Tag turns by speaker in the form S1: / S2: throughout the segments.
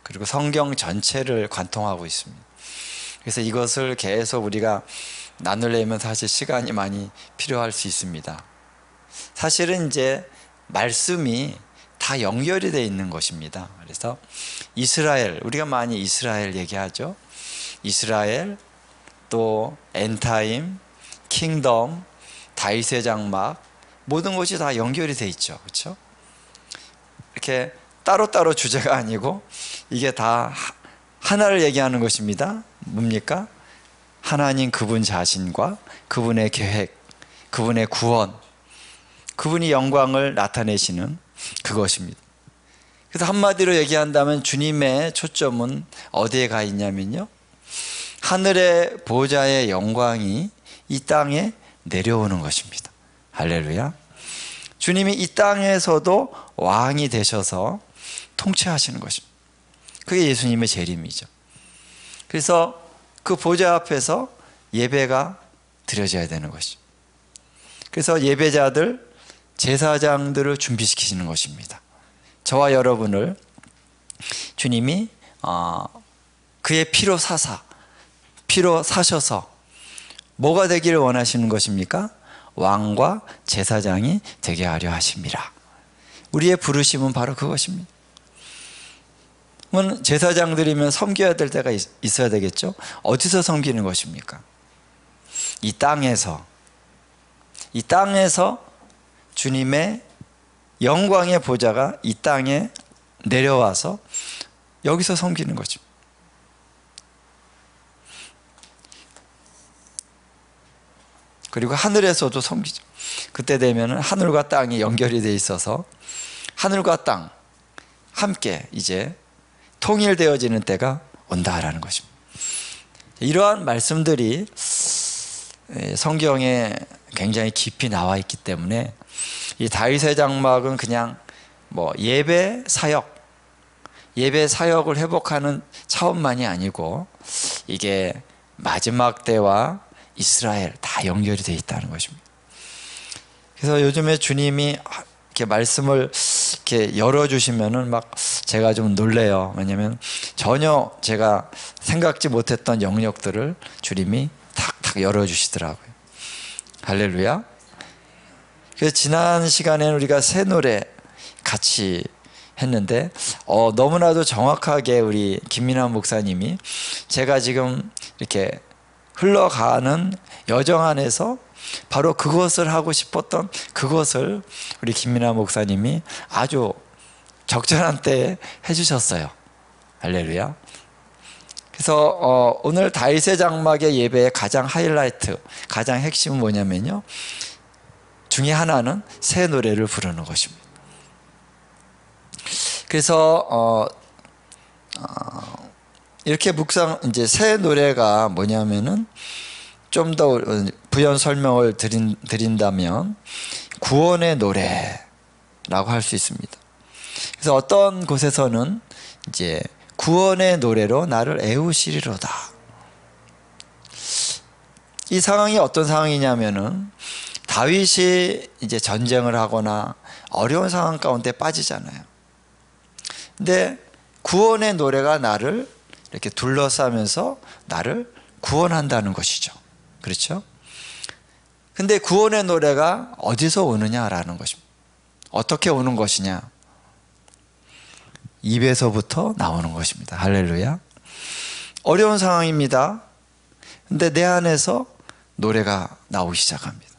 S1: 그리고 성경 전체를 관통하고 있습니다. 그래서 이것을 계속 우리가 나누려면 사실 시간이 많이 필요할 수 있습니다. 사실은 이제 말씀이 다 연결이 되어 있는 것입니다. 그래서 이스라엘, 우리가 많이 이스라엘 얘기하죠. 이스라엘, 또 엔타임, 킹덤, 다윗의 장막, 모든 것이 다 연결이 되어 있죠. 그렇죠? 이렇게 따로따로 주제가 아니고 이게 다 하나를 얘기하는 것입니다. 뭡니까? 하나님 그분 자신과 그분의 계획, 그분의 구원, 그분이 영광을 나타내시는 그것입니다. 그래서 한마디로 얘기한다면 주님의 초점은 어디에 가 있냐면요, 하늘의 보좌의 영광이 이 땅에 내려오는 것입니다. 할렐루야. 주님이 이 땅에서도 왕이 되셔서 통치하시는 것입니다. 그게 예수님의 재림이죠. 그래서 그 보좌 앞에서 예배가 드려져야 되는 것이죠. 그래서 예배자들, 제사장들을 준비시키시는 것입니다. 저와 여러분을 주님이 그의 피로 사셔서 뭐가 되기를 원하시는 것입니까? 왕과 제사장이 되게 하려 하심이라. 우리의 부르심은 바로 그것입니다. 그러면 제사장들이면 섬겨야 될 때가 있어야 되겠죠. 어디서 섬기는 것입니까? 이 땅에서 주님의 영광의 보좌가 이 땅에 내려와서 여기서 섬기는 거죠. 그리고 하늘에서도 섬기죠. 그때 되면 하늘과 땅이 연결이 돼 있어서 하늘과 땅 함께 이제 통일되어지는 때가 온다라는 것입니다. 이러한 말씀들이 성경에 굉장히 깊이 나와 있기 때문에 이 다윗의 장막은 그냥 예배 사역을 회복하는 차원만이 아니고 이게 마지막 때와 이스라엘 다 연결이 되어 있다는 것입니다. 그래서 요즘에 주님이 이렇게 말씀을 이렇게 열어주시면은 제가 좀 놀래요. 왜냐하면 전혀 제가 생각지 못했던 영역들을 주님이 탁탁 열어주시더라고요. 할렐루야. 그래서 지난 시간에는 우리가 새 노래 같이 했는데 너무나도 정확하게 우리 김민환 목사님이 제가 지금 이렇게 흘러가는 여정 안에서 바로 그것을 하고 싶었던 그것을 우리 김민아 목사님이 아주 적절한 때에 해주셨어요. 할렐루야. 그래서 오늘 다윗의 장막의 예배의 가장 하이라이트, 가장 핵심은 뭐냐면요, 중에 하나는 새 노래를 부르는 것입니다. 그래서 이렇게 이제 새 노래가 뭐냐면은 좀 더 부연 설명을 드린다면 구원의 노래라고 할 수 있습니다. 그래서 어떤 곳에서는 이제 구원의 노래로 나를 애우시리로다. 이 상황이 어떤 상황이냐면은 다윗이 이제 전쟁을 하거나 어려운 상황 가운데 빠지잖아요. 근데 구원의 노래가 나를 이렇게 둘러싸면서 나를 구원한다는 것이죠. 그렇죠? 근데 구원의 노래가 어디서 오느냐라는 것입니다. 어떻게 오는 것이냐? 입에서부터 나오는 것입니다. 할렐루야. 어려운 상황입니다. 근데 내 안에서 노래가 나오기 시작합니다.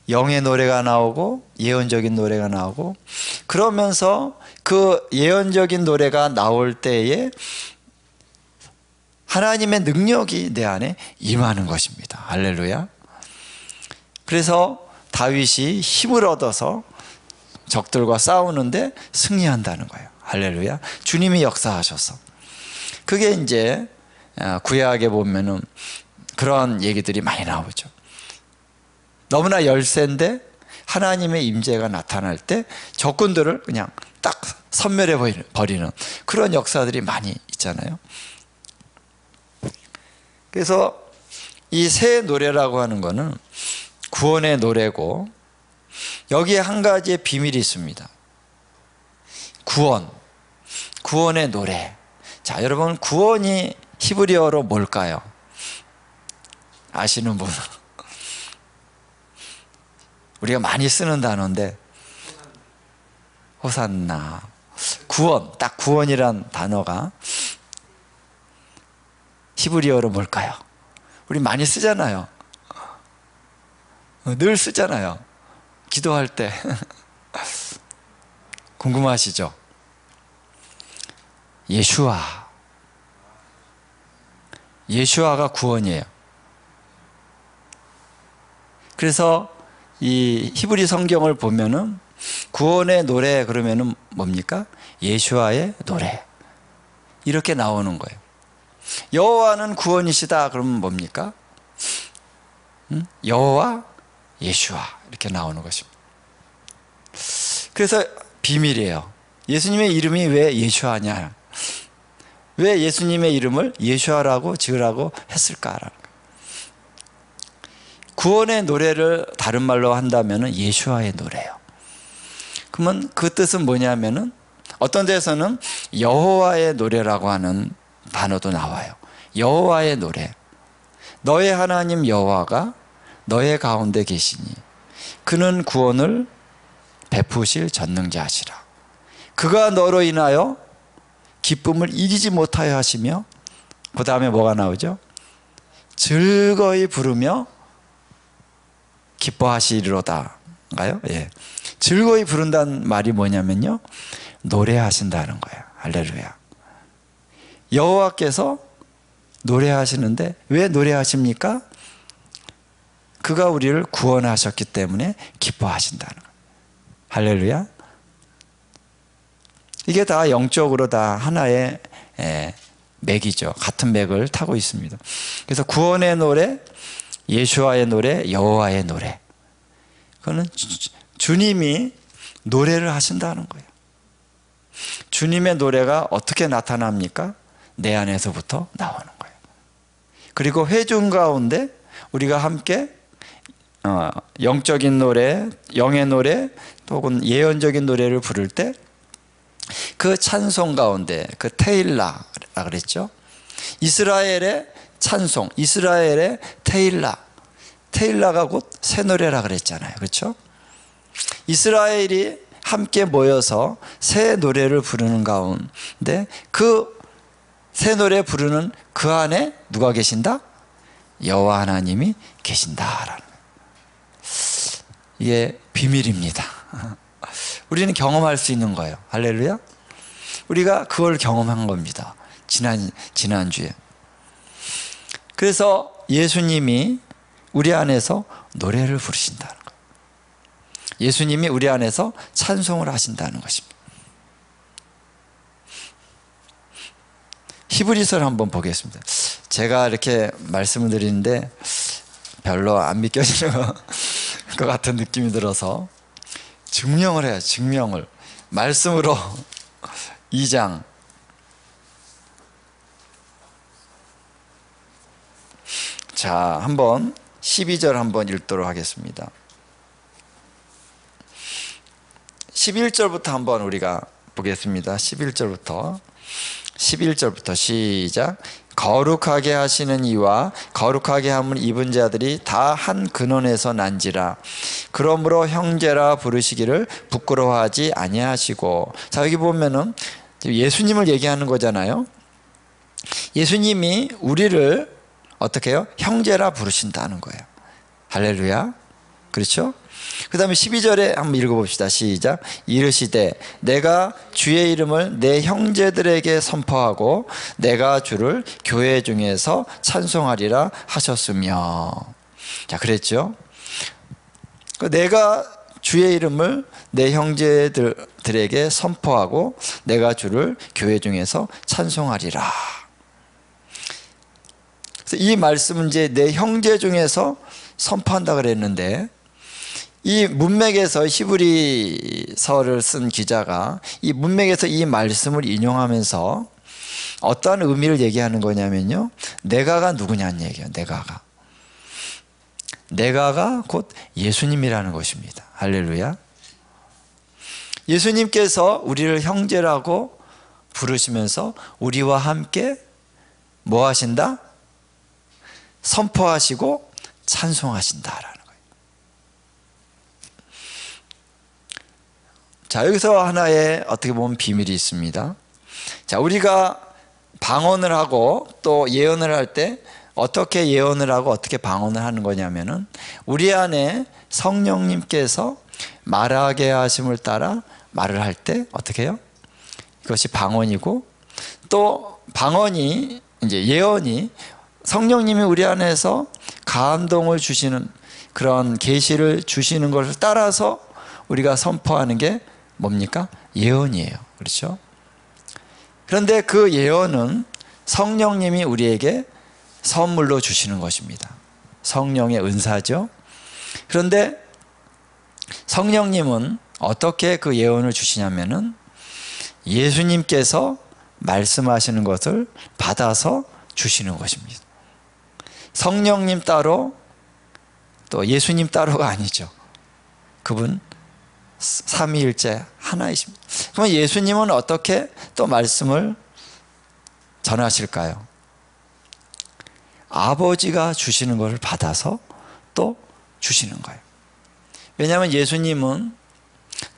S1: 영의 노래가 나오고 예언적인 노래가 나오고, 그러면서 그 예언적인 노래가 나올 때에 하나님의 능력이 내 안에 임하는 것입니다. 할렐루야. 그래서 다윗이 힘을 얻어서 적들과 싸우는데 승리한다는 거예요. 할렐루야. 주님이 역사하셔서. 그게 이제 구약에 보면은 그런 얘기들이 많이 나오죠. 너무나 열세인데 하나님의 임재가 나타날 때 적군들을 그냥 딱 섬멸해 버리는 그런 역사들이 많이 있잖아요. 그래서 이 새 노래라고 하는 거는 구원의 노래고, 여기에 한 가지의 비밀이 있습니다. 구원, 구원의 노래. 자, 여러분, 구원이 히브리어로 뭘까요? 아시는 분? 우리가 많이 쓰는 단어인데, 호산나. 구원, 딱 구원이란 단어가 히브리어로 뭘까요? 우리 많이 쓰잖아요. 늘 쓰잖아요. 기도할 때. 궁금하시죠? 예슈아. 예슈아가 구원이에요. 그래서 이 히브리 성경을 보면은 구원의 노래 그러면은 뭡니까? 예슈아의 노래. 이렇게 나오는 거예요. 여호와는 구원이시다 그러면 뭡니까? 여호와 예슈아 이렇게 나오는 것입니다. 그래서 비밀이에요. 예수님의 이름이 왜 예슈아냐? 왜 예수님의 이름을 예슈아라고 지으라고 했을까라는 거예요. 구원의 노래를 다른 말로 한다면 예슈아의 노래예요. 그러면 그 뜻은 뭐냐면은 어떤 데서는 여호와의 노래라고 하는 단어도 나와요. 여호와의 노래. 너의 하나님 여호와가 너의 가운데 계시니 그는 구원을 베푸실 전능자시라. 그가 너로 인하여 기쁨을 이기지 못하여 하시며, 그 다음에 뭐가 나오죠? 즐거이 부르며 기뻐하시리로다인가요? 예. 즐거이 부른다는 말이 뭐냐면요, 노래하신다는 거예요. 할렐루야. 여호와께서 노래하시는데 왜 노래하십니까? 그가 우리를 구원하셨기 때문에 기뻐하신다는 거예요. 할렐루야. 이게 다 영적으로 다 하나의 맥이죠. 같은 맥을 타고 있습니다. 그래서 구원의 노래, 예수와의 노래, 여호와의 노래. 그거는 주님이 노래를 하신다는 거예요. 주님의 노래가 어떻게 나타납니까? 내 안에서부터 나오는 거예요. 그리고 회중 가운데 우리가 함께 영적인 노래, 영의 노래, 혹은 예언적인 노래를 부를 때 그 찬송 가운데 그 테일라라 그랬죠. 이스라엘의 찬송, 이스라엘의 테일라. 테일라가 곧 새 노래라 그랬잖아요. 그렇죠? 이스라엘이 함께 모여서 새 노래를 부르는 가운데 그 새 노래 부르는 그 안에 누가 계신다? 여호와 하나님이 계신다라는 거예요. 이게 비밀입니다. 우리는 경험할 수 있는 거예요. 할렐루야. 우리가 그걸 경험한 겁니다. 지난주에. 그래서 예수님이 우리 안에서 노래를 부르신다는 거예요. 예수님이 우리 안에서 찬송을 하신다는 것입니다. 히브리서를 한번 보겠습니다. 제가 이렇게 말씀을 드리는데 별로 안 믿겨지는 것 같은 느낌이 들어서 증명을 해요. 증명을. 말씀으로 2장. 자, 한번 12절 한번 읽도록 하겠습니다. 11절부터 한번 우리가 보겠습니다. 11절부터 시작. 거룩하게 하시는 이와 거룩하게 함을 입은 자들이 다 한 근원에서 난지라. 그러므로 형제라 부르시기를 부끄러워하지 아니하시고. 자, 여기 보면은 예수님을 얘기하는 거잖아요. 예수님이 우리를 어떻게 해요? 형제라 부르신다는 거예요. 할렐루야. 그렇죠? 그 다음에 12절에 한번 읽어봅시다. 시작. 이르시되 내가 주의 이름을 내 형제들에게 선포하고 내가 주를 교회 중에서 찬송하리라 하셨으며. 자, 그랬죠. 내가 주의 이름을 내 형제들에게 선포하고 내가 주를 교회 중에서 찬송하리라. 그래서 이 말씀은 이제 내 형제 중에서 선포한다 그랬는데, 이 문맥에서 히브리서를 쓴 기자가 이 문맥에서 이 말씀을 인용하면서 어떠한 의미를 얘기하는 거냐면요, 내가가 누구냐는 얘기예요. 내가가 곧 예수님이라는 것입니다. 할렐루야. 예수님께서 우리를 형제라고 부르시면서 우리와 함께 뭐 하신다? 선포하시고 찬송하신다라는 거예요. 자, 여기서 하나의 어떻게 보면 비밀이 있습니다. 자, 우리가 방언을 하고 또 예언을 할 때 어떻게 예언을 하고 어떻게 방언을 하는 거냐면은 우리 안에 성령님께서 말하게 하심을 따라 말을 할 때 어떻게 해요? 이것이 방언이고, 또 방언이 이제 예언이 성령님이 우리 안에서 감동을 주시는 그런 계시를 주시는 것을 따라서 우리가 선포하는 게 뭡니까? 예언이에요. 그렇죠? 그런데 그 예언은 성령님이 우리에게 선물로 주시는 것입니다. 성령의 은사죠. 그런데 성령님은 어떻게 그 예언을 주시냐면은 예수님께서 말씀하시는 것을 받아서 주시는 것입니다. 성령님 따로 또 예수님 따로가 아니죠. 그분 삼위일체 하나이십니다. 그럼 예수님은 어떻게 또 말씀을 전하실까요? 아버지가 주시는 것을 받아서 또 주시는 거예요. 왜냐하면 예수님은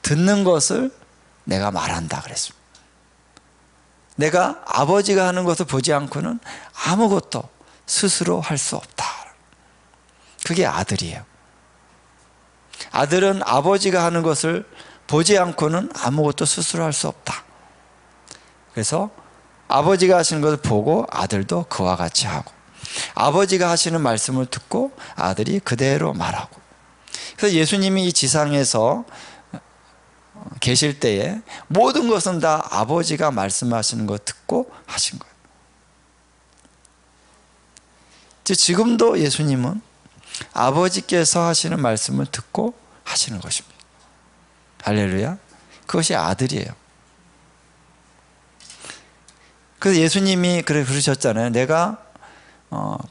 S1: 듣는 것을 내가 말한다 그랬습니다. 내가 아버지가 하는 것을 보지 않고는 아무것도 스스로 할 수 없다. 그게 아들이에요. 아들은 아버지가 하는 것을 보지 않고는 아무것도 스스로 할 수 없다. 그래서 아버지가 하시는 것을 보고 아들도 그와 같이 하고, 아버지가 하시는 말씀을 듣고 아들이 그대로 말하고. 그래서 예수님이 이 지상에서 계실 때에 모든 것은 다 아버지가 말씀하시는 거 듣고 하신 거예요. 지금도 예수님은 아버지께서 하시는 말씀을 듣고 하시는 것입니다. 할렐루야. 그것이 아들이에요. 그래서 예수님이 그러셨잖아요. 내가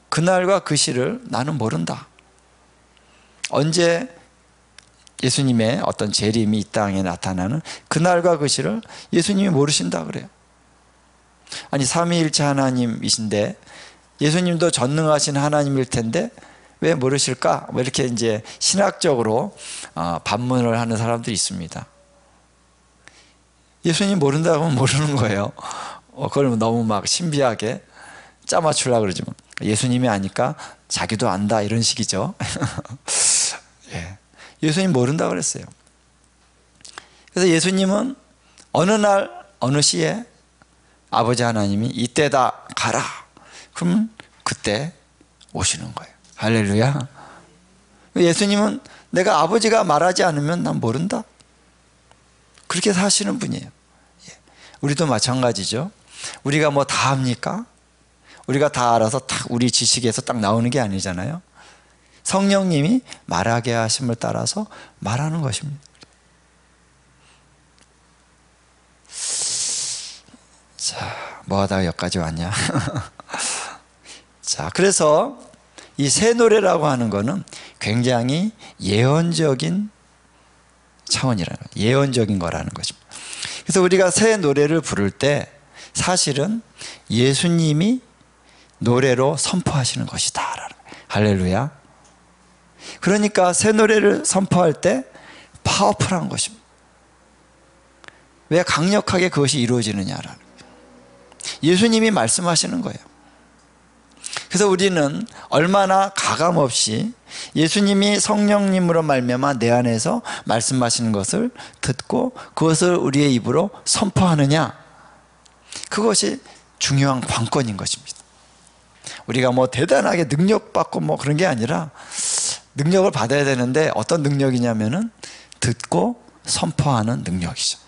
S1: 그날과 그 시를 나는 모른다. 언제 예수님의 어떤 재림이 이 땅에 나타나는 그날과 그 시를 예수님이 모르신다 그래요. 아니 삼위일체 하나님이신데 예수님도 전능하신 하나님일 텐데 왜 모르실까? 뭐 이렇게 이제 신학적으로 반문을 하는 사람들이 있습니다. 예수님 모른다고 하면 모르는 거예요. 그걸 너무 막 신비하게 짜맞추려고 그러지 뭐. 예수님이 아니까 자기도 안다 이런 식이죠. 예. 예수님 모른다고 그랬어요. 그래서 예수님은 어느 날 어느 시에 아버지 하나님이 이때다 가라. 그러면 그때 오시는 거예요. 할렐루야. 예수님은 내가 아버지가 말하지 않으면 난 모른다. 그렇게 사시는 분이에요. 우리도 마찬가지죠. 우리가 뭐 다 합니까? 우리가 다 알아서 딱 우리 지식에서 딱 나오는 게 아니잖아요. 성령님이 말하게 하심을 따라서 말하는 것입니다. 자, 뭐 하다가 여기까지 왔냐? 자, 그래서 이 새 노래라고 하는 거는 굉장히 예언적인 차원이라는 거예요. 예언적인 거라는 것입니다. 그래서 우리가 새 노래를 부를 때 사실은 예수님이 노래로 선포하시는 것이다. 할렐루야. 그러니까 새 노래를 선포할 때 파워풀한 것입니다. 왜 강력하게 그것이 이루어지느냐라는 거예요. 예수님이 말씀하시는 거예요. 그래서 우리는 얼마나 가감없이 예수님이 성령님으로 말미암아 내 안에서 말씀하시는 것을 듣고 그것을 우리의 입으로 선포하느냐, 그것이 중요한 관건인 것입니다. 우리가 뭐 대단하게 능력받고 뭐 그런 게 아니라 능력을 받아야 되는데 어떤 능력이냐면은 듣고 선포하는 능력이죠.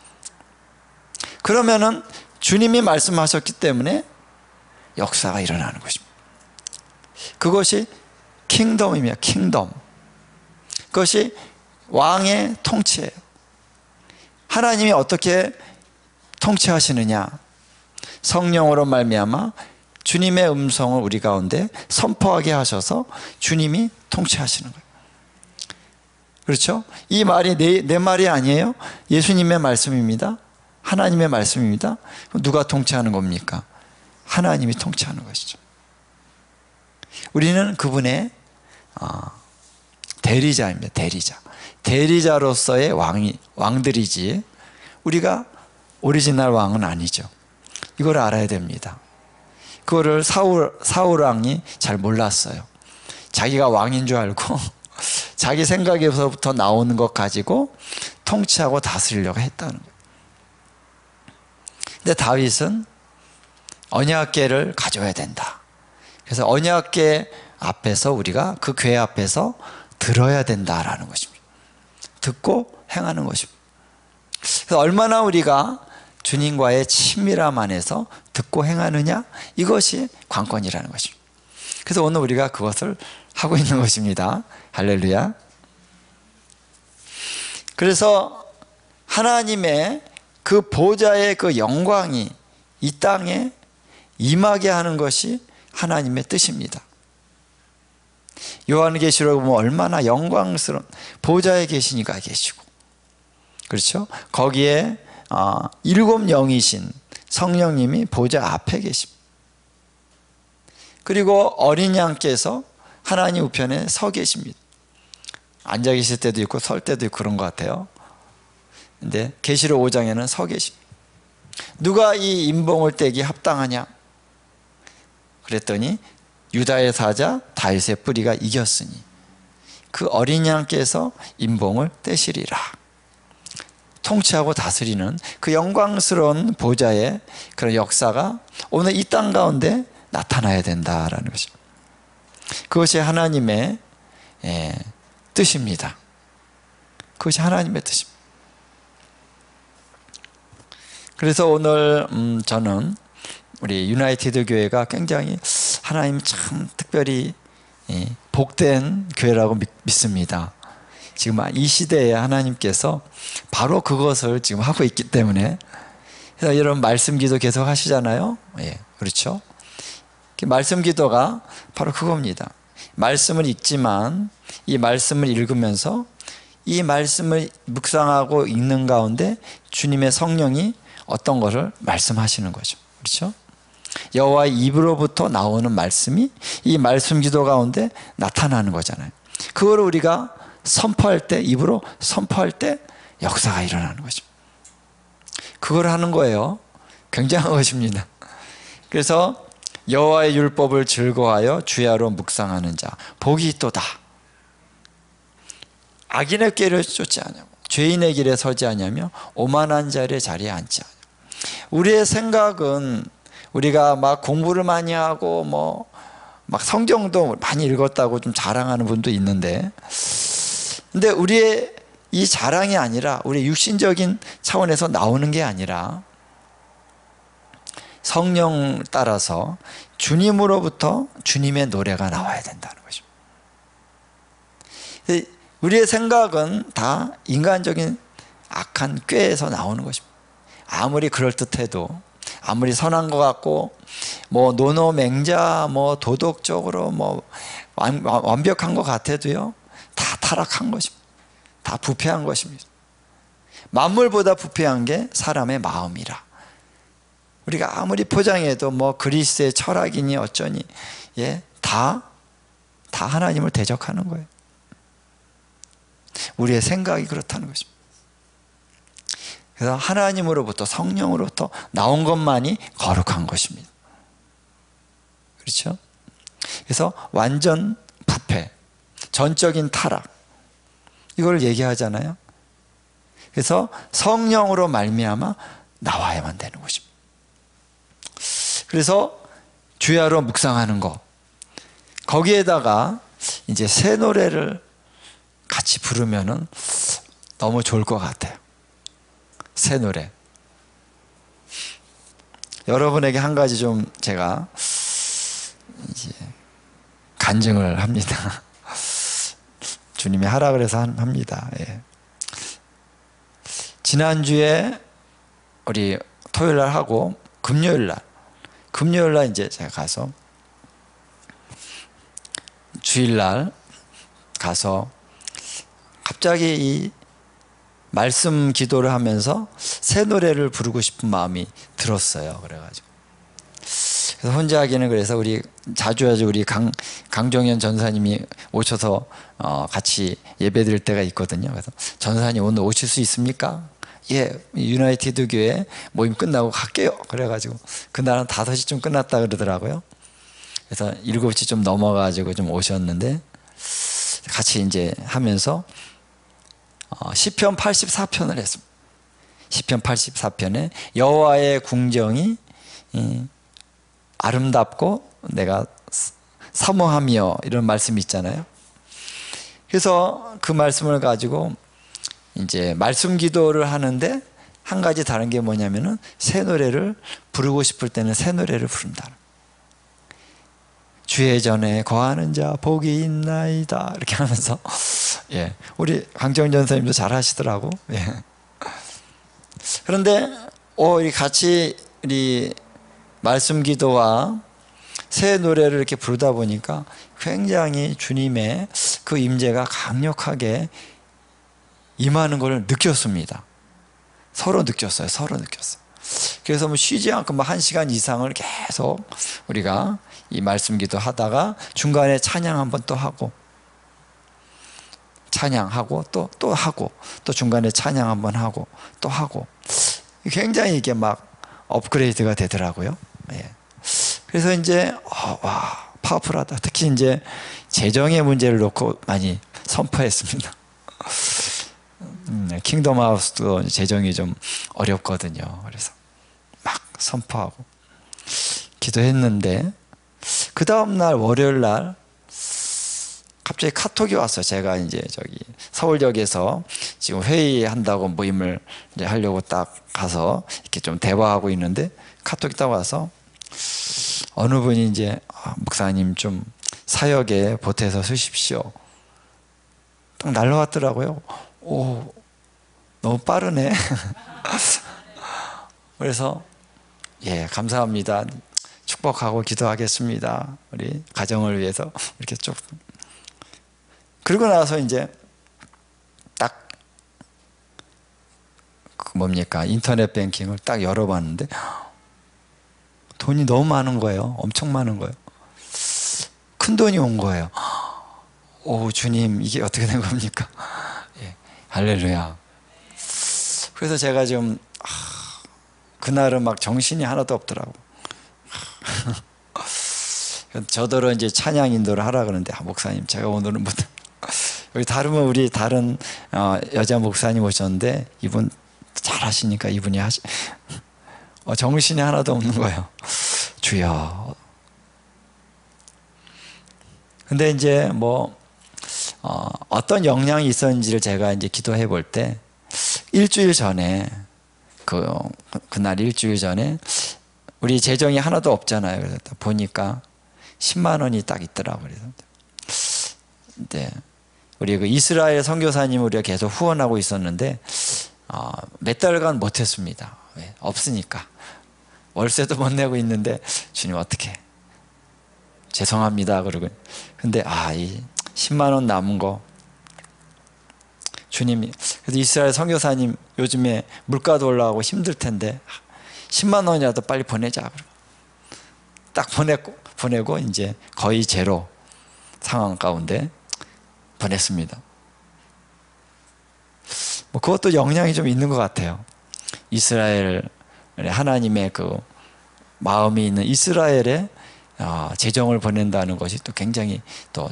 S1: 그러면은 주님이 말씀하셨기 때문에 역사가 일어나는 것입니다. 그것이 킹덤이며 킹덤. 그것이 왕의 통치예요. 하나님이 어떻게 통치하시느냐? 성령으로 말미암아 주님의 음성을 우리 가운데 선포하게 하셔서 주님이 통치하시는 거예요. 그렇죠? 이 말이 내 말이 아니에요. 예수님의 말씀입니다. 하나님의 말씀입니다. 누가 통치하는 겁니까? 하나님이 통치하는 것이죠. 우리는 그분의 대리자입니다. 대리자로서의 왕들이지 우리가 오리지널 왕은 아니죠. 이걸 알아야 됩니다. 그거를 사울 왕이 잘 몰랐어요. 자기가 왕인 줄 알고 자기 생각에서부터 나오는 것 가지고 통치하고 다스리려고 했다는 거예요. 근데 다윗은 언약궤를 가져야 된다. 그래서 언약궤 앞에서 우리가 그 궤 앞에서 들어야 된다라는 것입니다. 듣고 행하는 것입니다. 그래서 얼마나 우리가 주님과의 친밀함 안에서 듣고 행하느냐, 이것이 관건이라는 것입니다. 그래서 오늘 우리가 그것을 하고 있는 것입니다. 할렐루야. 그래서 하나님의 그 보좌의 그 영광이 이 땅에 임하게 하는 것이 하나님의 뜻입니다. 요한계시록 보면 얼마나 영광스러운 보좌에 계신 이가 계시고, 그렇죠? 거기에 7 영이신 성령님이 보좌 앞에 계십니다. 그리고 어린 양께서 하나님 우편에 서 계십니다. 앉아 계실 때도 있고 설 때도 있고 그런 것 같아요. 근데 계시록 5장에는 서 계십니다. 누가 이 인봉을 떼기 합당하냐? 그랬더니 유다의 사자 다윗의 뿌리가 이겼으니 그 어린 양께서 인봉을 떼시리라. 통치하고 다스리는 그 영광스러운 보좌의 그런 역사가 오늘 이 땅 가운데 나타나야 된다라는 것이죠. 그것이 하나님의 뜻입니다. 그것이 하나님의 뜻입니다. 그래서 오늘 저는 우리 유나이티드 교회가 굉장히 하나님 참 특별히 복된 교회라고 믿습니다. 지금 이 시대에 하나님께서 바로 그것을 지금 하고 있기 때문에, 그래서 여러분 말씀 기도 계속 하시잖아요. 예, 그렇죠? 말씀 기도가 바로 그겁니다. 말씀을 읽지만 이 말씀을 읽으면서 이 말씀을 묵상하고 읽는 가운데 주님의 성령이 어떤 것을 말씀하시는 거죠. 그렇죠? 여호와의 입으로부터 나오는 말씀이 이 말씀 기도 가운데 나타나는 거잖아요. 그걸 우리가 선포할 때, 입으로 선포할 때 역사가 일어나는 거죠. 그걸 하는 거예요. 굉장한 것입니다. 그래서 여호와의 율법을 즐거워하여 주야로 묵상하는 자 복이 있도다. 악인의 길을 쫓지 않으며 죄인의 길에 서지 않으며 오만한 자리에 자리에 앉지 않으며. 우리의 생각은 우리가 막 공부를 많이 하고 막 성경도 많이 읽었다고 좀 자랑하는 분도 있는데, 근데 우리의 이 자랑이 아니라 우리 육신적인 차원에서 나오는 게 아니라 성령 따라서 주님으로부터 주님의 노래가 나와야 된다는 것입니다. 우리의 생각은 다 인간적인 악한 꾀에서 나오는 것입니다. 아무리 그럴듯해도, 아무리 선한 것 같고 노노맹자 도덕적으로 완벽한 것 같아도요, 다 타락한 것입니다. 다 부패한 것입니다. 만물보다 부패한 게 사람의 마음이라. 우리가 아무리 포장해도 그리스의 철학이니 어쩌니 다 하나님을 대적하는 거예요. 우리의 생각이 그렇다는 것입니다. 그래서 하나님으로부터, 성령으로부터 나온 것만이 거룩한 것입니다. 그렇죠? 그래서 완전 부패, 전적인 타락, 이걸 얘기하잖아요. 그래서 성령으로 말미암아 나와야만 되는 것입니다. 그래서 주야로 묵상하는 거, 거기에다가 이제 새 노래를 같이 부르면은 너무 좋을 것 같아요. 새 노래. 여러분에게 한 가지 좀 제가 이제 간증을 합니다. 주님이 하라 그래서 합니다. 예. 지난주에 우리 토요일 날 하고 금요일 날 이제 제가 가서 주일 날 가서 갑자기 이 말씀 기도를 하면서 새 노래를 부르고 싶은 마음이 들었어요. 그래가지고 그래서 혼자 하기는, 그래서 우리 자주 우리 강종현 전사님이 오셔서 같이 예배 드릴 때가 있거든요. 그래서 전사님 오늘 오실 수 있습니까? 예, 유나이티드 교회 모임 끝나고 갈게요. 그래가지고 그날은 5시쯤 끝났다 그러더라고요. 그래서 7시 좀 넘어가지고 좀 오셨는데, 같이 이제 하면서 시편 84편을 했습니다. 시편 84편에 여호와의 궁정이 아름답고 내가 사모하며, 이런 말씀이 있잖아요. 그래서 그 말씀을 가지고 이제 말씀 기도를 하는데, 한 가지 다른 게 뭐냐면은 새 노래를 부르고 싶을 때는 새 노래를 부른다. 주의 전에 거하는 자 복이 있나이다, 이렇게 하면서, 예, 우리 강정현 전사님도 잘 하시더라고. 예. 그런데 우리 같이 우리 말씀 기도와 새 노래를 이렇게 부르다 보니까 굉장히 주님의 그 임재가 강력하게 임하는 걸 느꼈습니다. 서로 느꼈어요. 그래서 뭐 쉬지 않고 뭐 1시간 이상을 계속 우리가 이 말씀 기도 하다가 중간에 찬양 한번 또 하고, 찬양하고 또 하고, 또 중간에 찬양 한번 하고 또 하고, 굉장히 이게 막 업그레이드가 되더라고요. 예. 그래서 이제 와, 파워풀하다. 특히 이제 재정의 문제를 놓고 많이 선포했습니다. 킹덤 하우스도 재정이 좀 어렵거든요. 그래서 막 선포하고 기도했는데, 그 다음날 월요일 날 갑자기 카톡이 왔어요. 제가 이제 저기 서울역에서 지금 회의한다고 모임을 이제 하려고 딱 가서 이렇게 좀 대화하고 있는데, 카톡이 딱 와서 어느 분이 이제 목사님 좀 사역에 보태서 쓰십시오. 딱 날라왔더라고요. 오, 너무 빠르네. 그래서 예, 감사합니다. 축복하고 기도하겠습니다. 우리 가정을 위해서 이렇게 쭉. 그러고 나서 이제 딱 뭡니까, 인터넷 뱅킹을 딱 열어봤는데 돈이 너무 많은 거예요. 엄청 많은 거예요. 큰 돈이 온 거예요. 오, 주님, 이게 어떻게 된 겁니까? 예, 할렐루야. 그래서 제가 좀 그날은 막 정신이 하나도 없더라고. 저더러 이제 찬양 인도를 하라 그러는데, 목사님, 제가 오늘은 못. 여기 우리 다른 여자 목사님 오셨는데, 이분 잘 하시니까 이분이 정신이 하나도 없는 거예요. 주여. 근데 이제 뭐 어떤 영향이 있었는지를 제가 이제 기도해 볼 때, 일주일 전에 그날 일주일 전에 우리 재정이 하나도 없잖아요. 그래서 보니까 10만 원이 딱 있더라고요. 근데 우리 그 이스라엘 선교사님 우리가 계속 후원하고 있었는데 몇 달간 못했습니다. 왜? 없으니까. 월세도 못 내고 있는데, 주님 어떻게? 죄송합니다. 그러고. 근데 이 10만 원 남은 거 주님이, 그래서 이스라엘 선교사님 요즘에 물가도 올라가고 힘들 텐데 10만 원이라도 빨리 보내자. 딱 보내고 이제 거의 제로 상황 가운데 보냈습니다. 뭐 그것도 영향이 좀 있는 것 같아요. 이스라엘 하나님의 그 마음이 있는 이스라엘에 재정을 보낸다는 것이 또 굉장히 또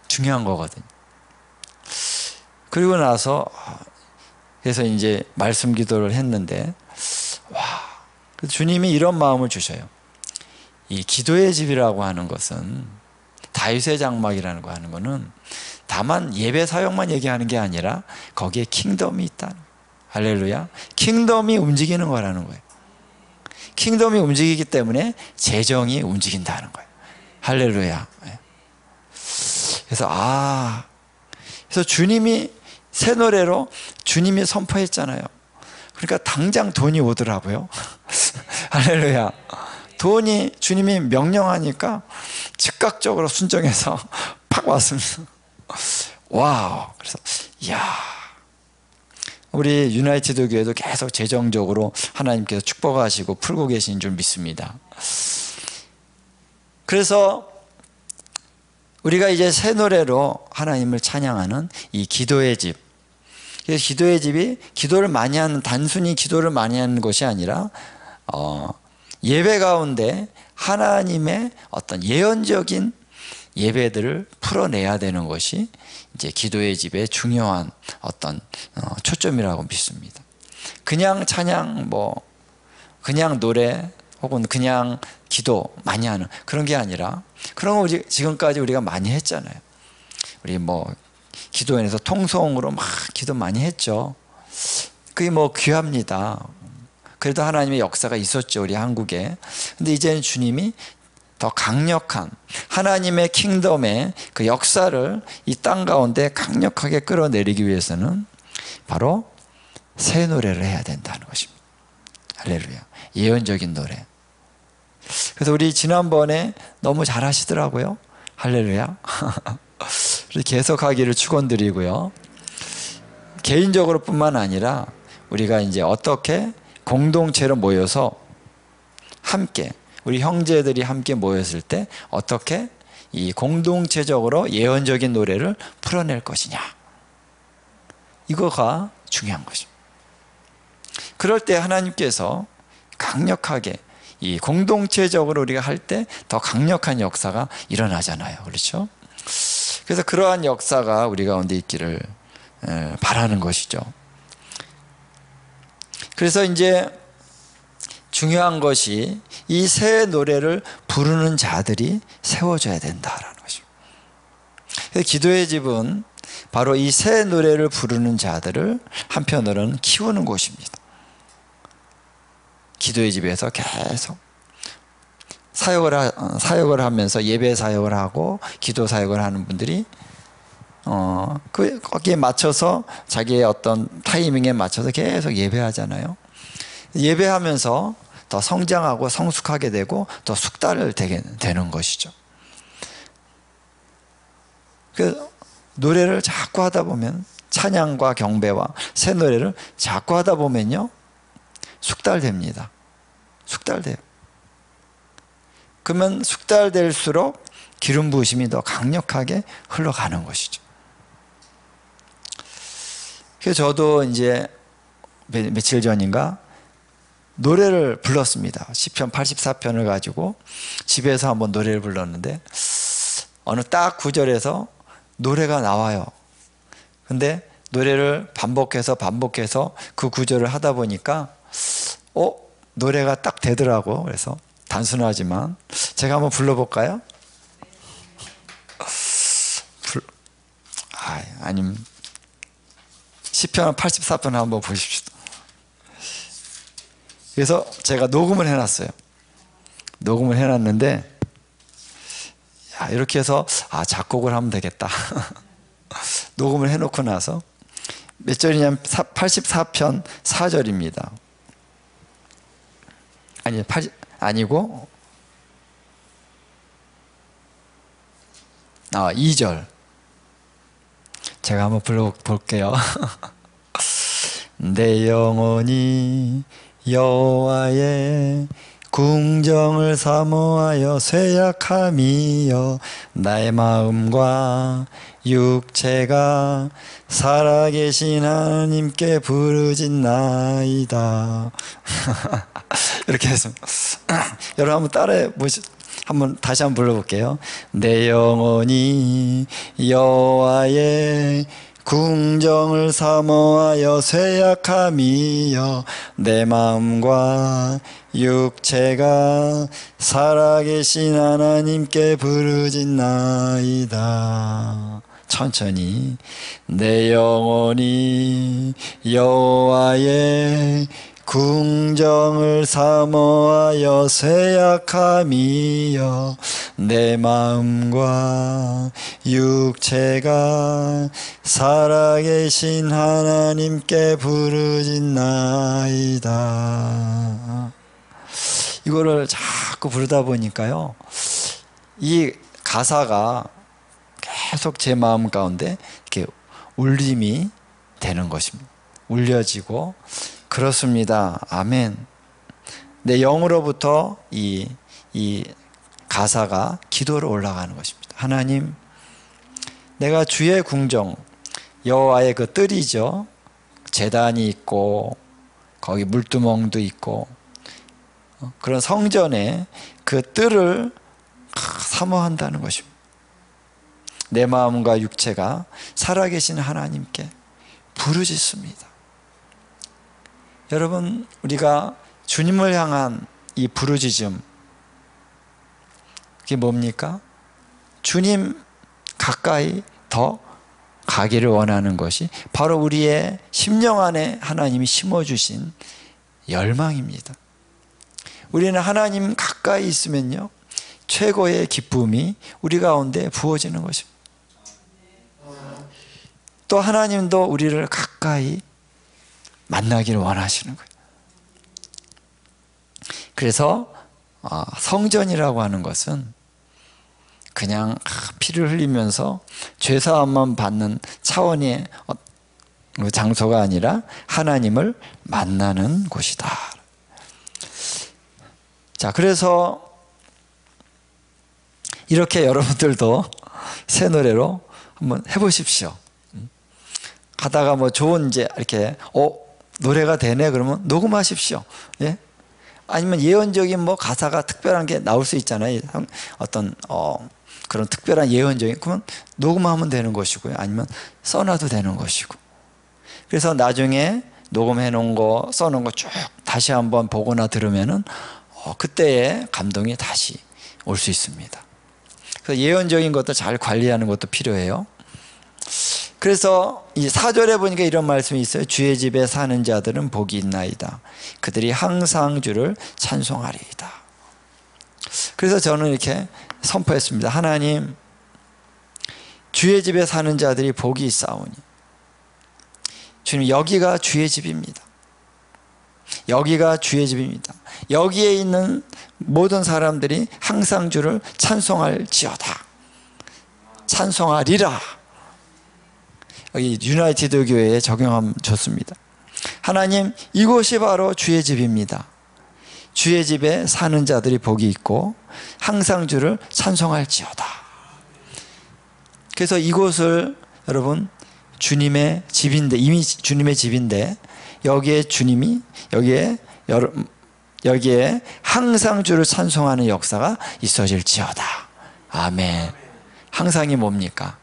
S1: 중요한 거거든요. 그리고 나서 그래서 이제 말씀 기도를 했는데, 주님이 이런 마음을 주셔요. 이 기도의 집이라고 하는 것은, 다윗의 장막이라는 거 하는 거는 다만 예배 사역만 얘기하는 게 아니라 거기에 킹덤이 있다. 할렐루야. 킹덤이 움직이는 거라는 거예요. 킹덤이 움직이기 때문에 재정이 움직인다는 거예요. 할렐루야. 그래서 주님이 새 노래로 주님이 선포했잖아요. 그러니까 당장 돈이 오더라고요. 할렐루야. 돈이 주님이 명령하니까 즉각적으로 순종해서 팍 왔습니다. 와우. 그래서 이야, 우리 유나이티드 교회도 계속 재정적으로 하나님께서 축복하시고 풀고 계신 줄 믿습니다. 그래서 우리가 이제 새 노래로 하나님을 찬양하는 이 기도의 집. 그래서 기도의 집이 기도를 많이 하는, 단순히 기도를 많이 하는 것이 아니라 예배 가운데 하나님의 어떤 예언적인 예배들을 풀어내야 되는 것이 이제 기도의 집의 중요한 어떤 초점이라고 믿습니다. 그냥 찬양, 그냥 노래 혹은 그냥 기도 많이 하는 그런 게 아니라, 그런 거 지금까지 우리가 많이 했잖아요. 우리 기도원에서 통성으로 막 기도 많이 했죠. 그게 귀합니다. 그래도 하나님의 역사가 있었죠, 우리 한국에. 근데 이제는 주님이 더 강력한 하나님의 킹덤의 그 역사를 이 땅 가운데 강력하게 끌어내리기 위해서는 바로 새 노래를 해야 된다는 것입니다. 할렐루야. 예언적인 노래. 그래서 우리 지난번에 너무 잘하시더라고요. 할렐루야. 계속 하기를 축원드리고요. 개인적으로 뿐만 아니라 우리가 이제 어떻게 공동체로 모여서 함께, 우리 형제들이 함께 모였을 때 어떻게 이 공동체적으로 예언적인 노래를 풀어낼 것이냐, 이거가 중요한 것입니다. 그럴 때 하나님께서 강력하게 이 공동체적으로 우리가 할 때 더 강력한 역사가 일어나잖아요. 그렇죠? 그래서 그러한 역사가 우리 가운데 있기를 바라는 것이죠. 그래서 이제 중요한 것이 이 새 노래를 부르는 자들이 세워져야 된다라는 것입니다. 그래서 기도의 집은 바로 이 새 노래를 부르는 자들을 한편으로는 키우는 곳입니다. 기도의 집에서 계속 사역을 하면서 예배 사역을 하고 기도 사역을 하는 분들이 거기에 맞춰서 자기의 어떤 타이밍에 맞춰서 계속 예배하잖아요. 예배하면서 더 성장하고 성숙하게 되고 더 숙달되게 되는 것이죠. 그 노래를 자꾸 하다 보면, 찬양과 경배와 새 노래를 자꾸 하다 보면요, 숙달됩니다. 숙달돼요. 그러면 숙달될수록 기름 부으심이 더 강력하게 흘러가는 것이죠. 그래서 저도 이제 며칠 전인가 노래를 불렀습니다. 시편 84편을 가지고 집에서 한번 노래를 불렀는데 어느 딱 구절에서 노래가 나와요. 근데 노래를 반복해서 그 구절을 하다 보니까 노래가 딱 되더라고. 그래서 단순하지만 제가 한번 불러볼까요? 아니면 시편 84편 한번 보십시오. 그래서 제가 녹음을 해놨어요. 녹음을 해놨는데 이렇게 해서 작곡을 하면 되겠다. 녹음을 해놓고 나서 몇 절이냐면 84편 4절입니다. 아니고 2절. 제가 한번 불러볼게요. 내 영혼이 여호와의 궁정을 사모하여 쇠약함이여 나의 마음과 육체가 살아계신 하나님께 부르짖나이다. 이렇게 해서 여러분 한번 따라해 보시죠. 한번 다시 한번 불러볼게요. 내 영혼이 여호와의 궁정을 사모하여 쇠약함이여 내 마음과 육체가 살아계신 하나님께 부르짖나이다. 천천히. 내 영혼이 여호와의 궁정을 사모하여 쇠약함이여 내 마음과 육체가 살아계신 하나님께 부르짖나이다. 이거를 자꾸 부르다 보니까요, 이 가사가 계속 제 마음 가운데 이렇게 울림이 되는 것입니다. 울려지고 그렇습니다. 아멘. 내 영으로부터 이 가사가 기도로 올라가는 것입니다. 하나님, 내가 주의 궁정, 여호와의 그 뜰이죠. 제단이 있고 거기 물두멍도 있고 그런 성전에 그 뜰을 사모한다는 것입니다. 내 마음과 육체가 살아계신 하나님께 부르짖습니다. 여러분, 우리가 주님을 향한 이 부르짖음, 그게 뭡니까? 주님 가까이 더 가기를 원하는 것이 바로 우리의 심령 안에 하나님이 심어주신 열망입니다. 우리는 하나님 가까이 있으면요, 최고의 기쁨이 우리 가운데 부어지는 것입니다. 또 하나님도 우리를 가까이 만나기를 원하시는 거예요. 그래서 성전이라고 하는 것은 그냥 피를 흘리면서 죄사함만 받는 차원의 장소가 아니라 하나님을 만나는 곳이다. 자, 그래서 이렇게 여러분들도 새 노래로 한번 해보십시오. 하다가 뭐 좋은 이제 이렇게 노래가 되네 그러면 녹음하십시오. 예? 아니면 예언적인 뭐 가사가 특별한 게 나올 수 있잖아요. 어떤 그런 특별한 예언적인, 그러면 녹음하면 되는 것이고요. 아니면 써놔도 되는 것이고. 그래서 나중에 녹음해 놓은 거, 써놓은 거 쭉 다시 한번 보거나 들으면은 그때의 감동이 다시 올 수 있습니다. 그래서 예언적인 것도 잘 관리하는 것도 필요해요. 그래서 이 4절에 보니까 이런 말씀이 있어요. 주의 집에 사는 자들은 복이 있나이다. 그들이 항상 주를 찬송하리이다. 그래서 저는 이렇게 선포했습니다. 하나님, 주의 집에 사는 자들이 복이 있사오니 주님, 여기가 주의 집입니다. 여기가 주의 집입니다. 여기에 있는 모든 사람들이 항상 주를 찬송할지어다. 찬송하리라. 여기 유나이티드 교회에 적용하면 좋습니다. 하나님, 이곳이 바로 주의 집입니다. 주의 집에 사는 자들이 복이 있고 항상 주를 찬송할지어다. 그래서 이곳을 여러분 주님의 집인데, 이미 주님의 집인데 여기에 주님이 여기에 항상 주를 찬송하는 역사가 있어질지어다. 아멘. 항상이 뭡니까?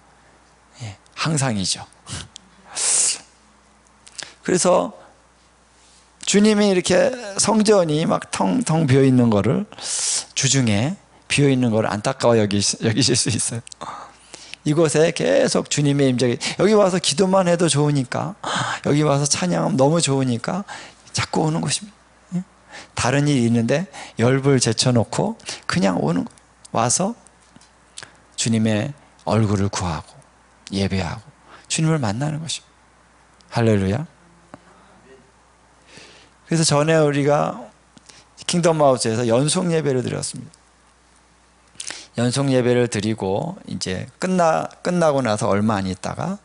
S1: 예, 항상이죠. 그래서 주님이 이렇게 성전이 막 텅텅 비어 있는 거를, 주중에 비어 있는 거를 안타까워 여기실 수 있어요. 이곳에 계속 주님의 임재가, 여기 와서 기도만 해도 좋으니까, 여기 와서 찬양하면 너무 좋으니까 자꾸 오는 것입니다. 다른 일이 있는데 열불 제쳐놓고 그냥 오는 거예요. 와서 주님의 얼굴을 구하고 예배하고 주님을 만나는 것입니다. 할렐루야. 그래서 전에 우리가 킹덤하우스에서 연속 예배를 드렸습니다. 연속 예배를 드리고 이제 끝나고 나서 얼마 안 있다가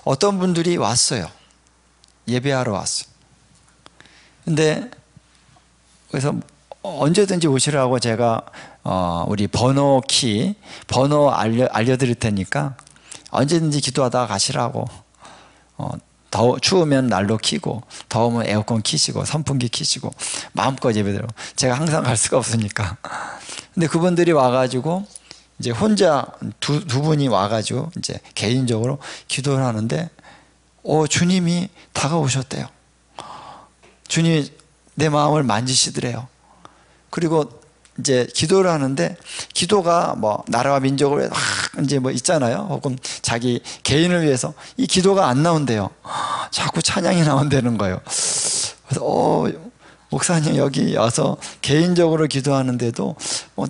S1: 어떤 분들이 왔어요. 예배하러 왔어요. 근데 그래서 언제든지 오시라고 제가 우리 번호 알려드릴 테니까 언제든지 기도하다가 가시라고, 더 추우면 난로 켜고 더우면 에어컨 켜시고 선풍기 켜시고 마음껏 예배드리고, 제가 항상 갈 수가 없으니까. 근데 그분들이 와가지고 이제 혼자 두 분이 와가지고 이제 개인적으로 기도를 하는데 주님이 다가오셨대요. 주님이 내 마음을 만지시더래요. 그리고 이제 기도를 하는데, 기도가 뭐 나라와 민족을 위해서 이제 뭐 있잖아요. 혹은 자기 개인을 위해서 이 기도가 안 나온대요. 자꾸 찬양이 나온다는 거예요. 그래서 목사님 여기 와서 개인적으로 기도하는데도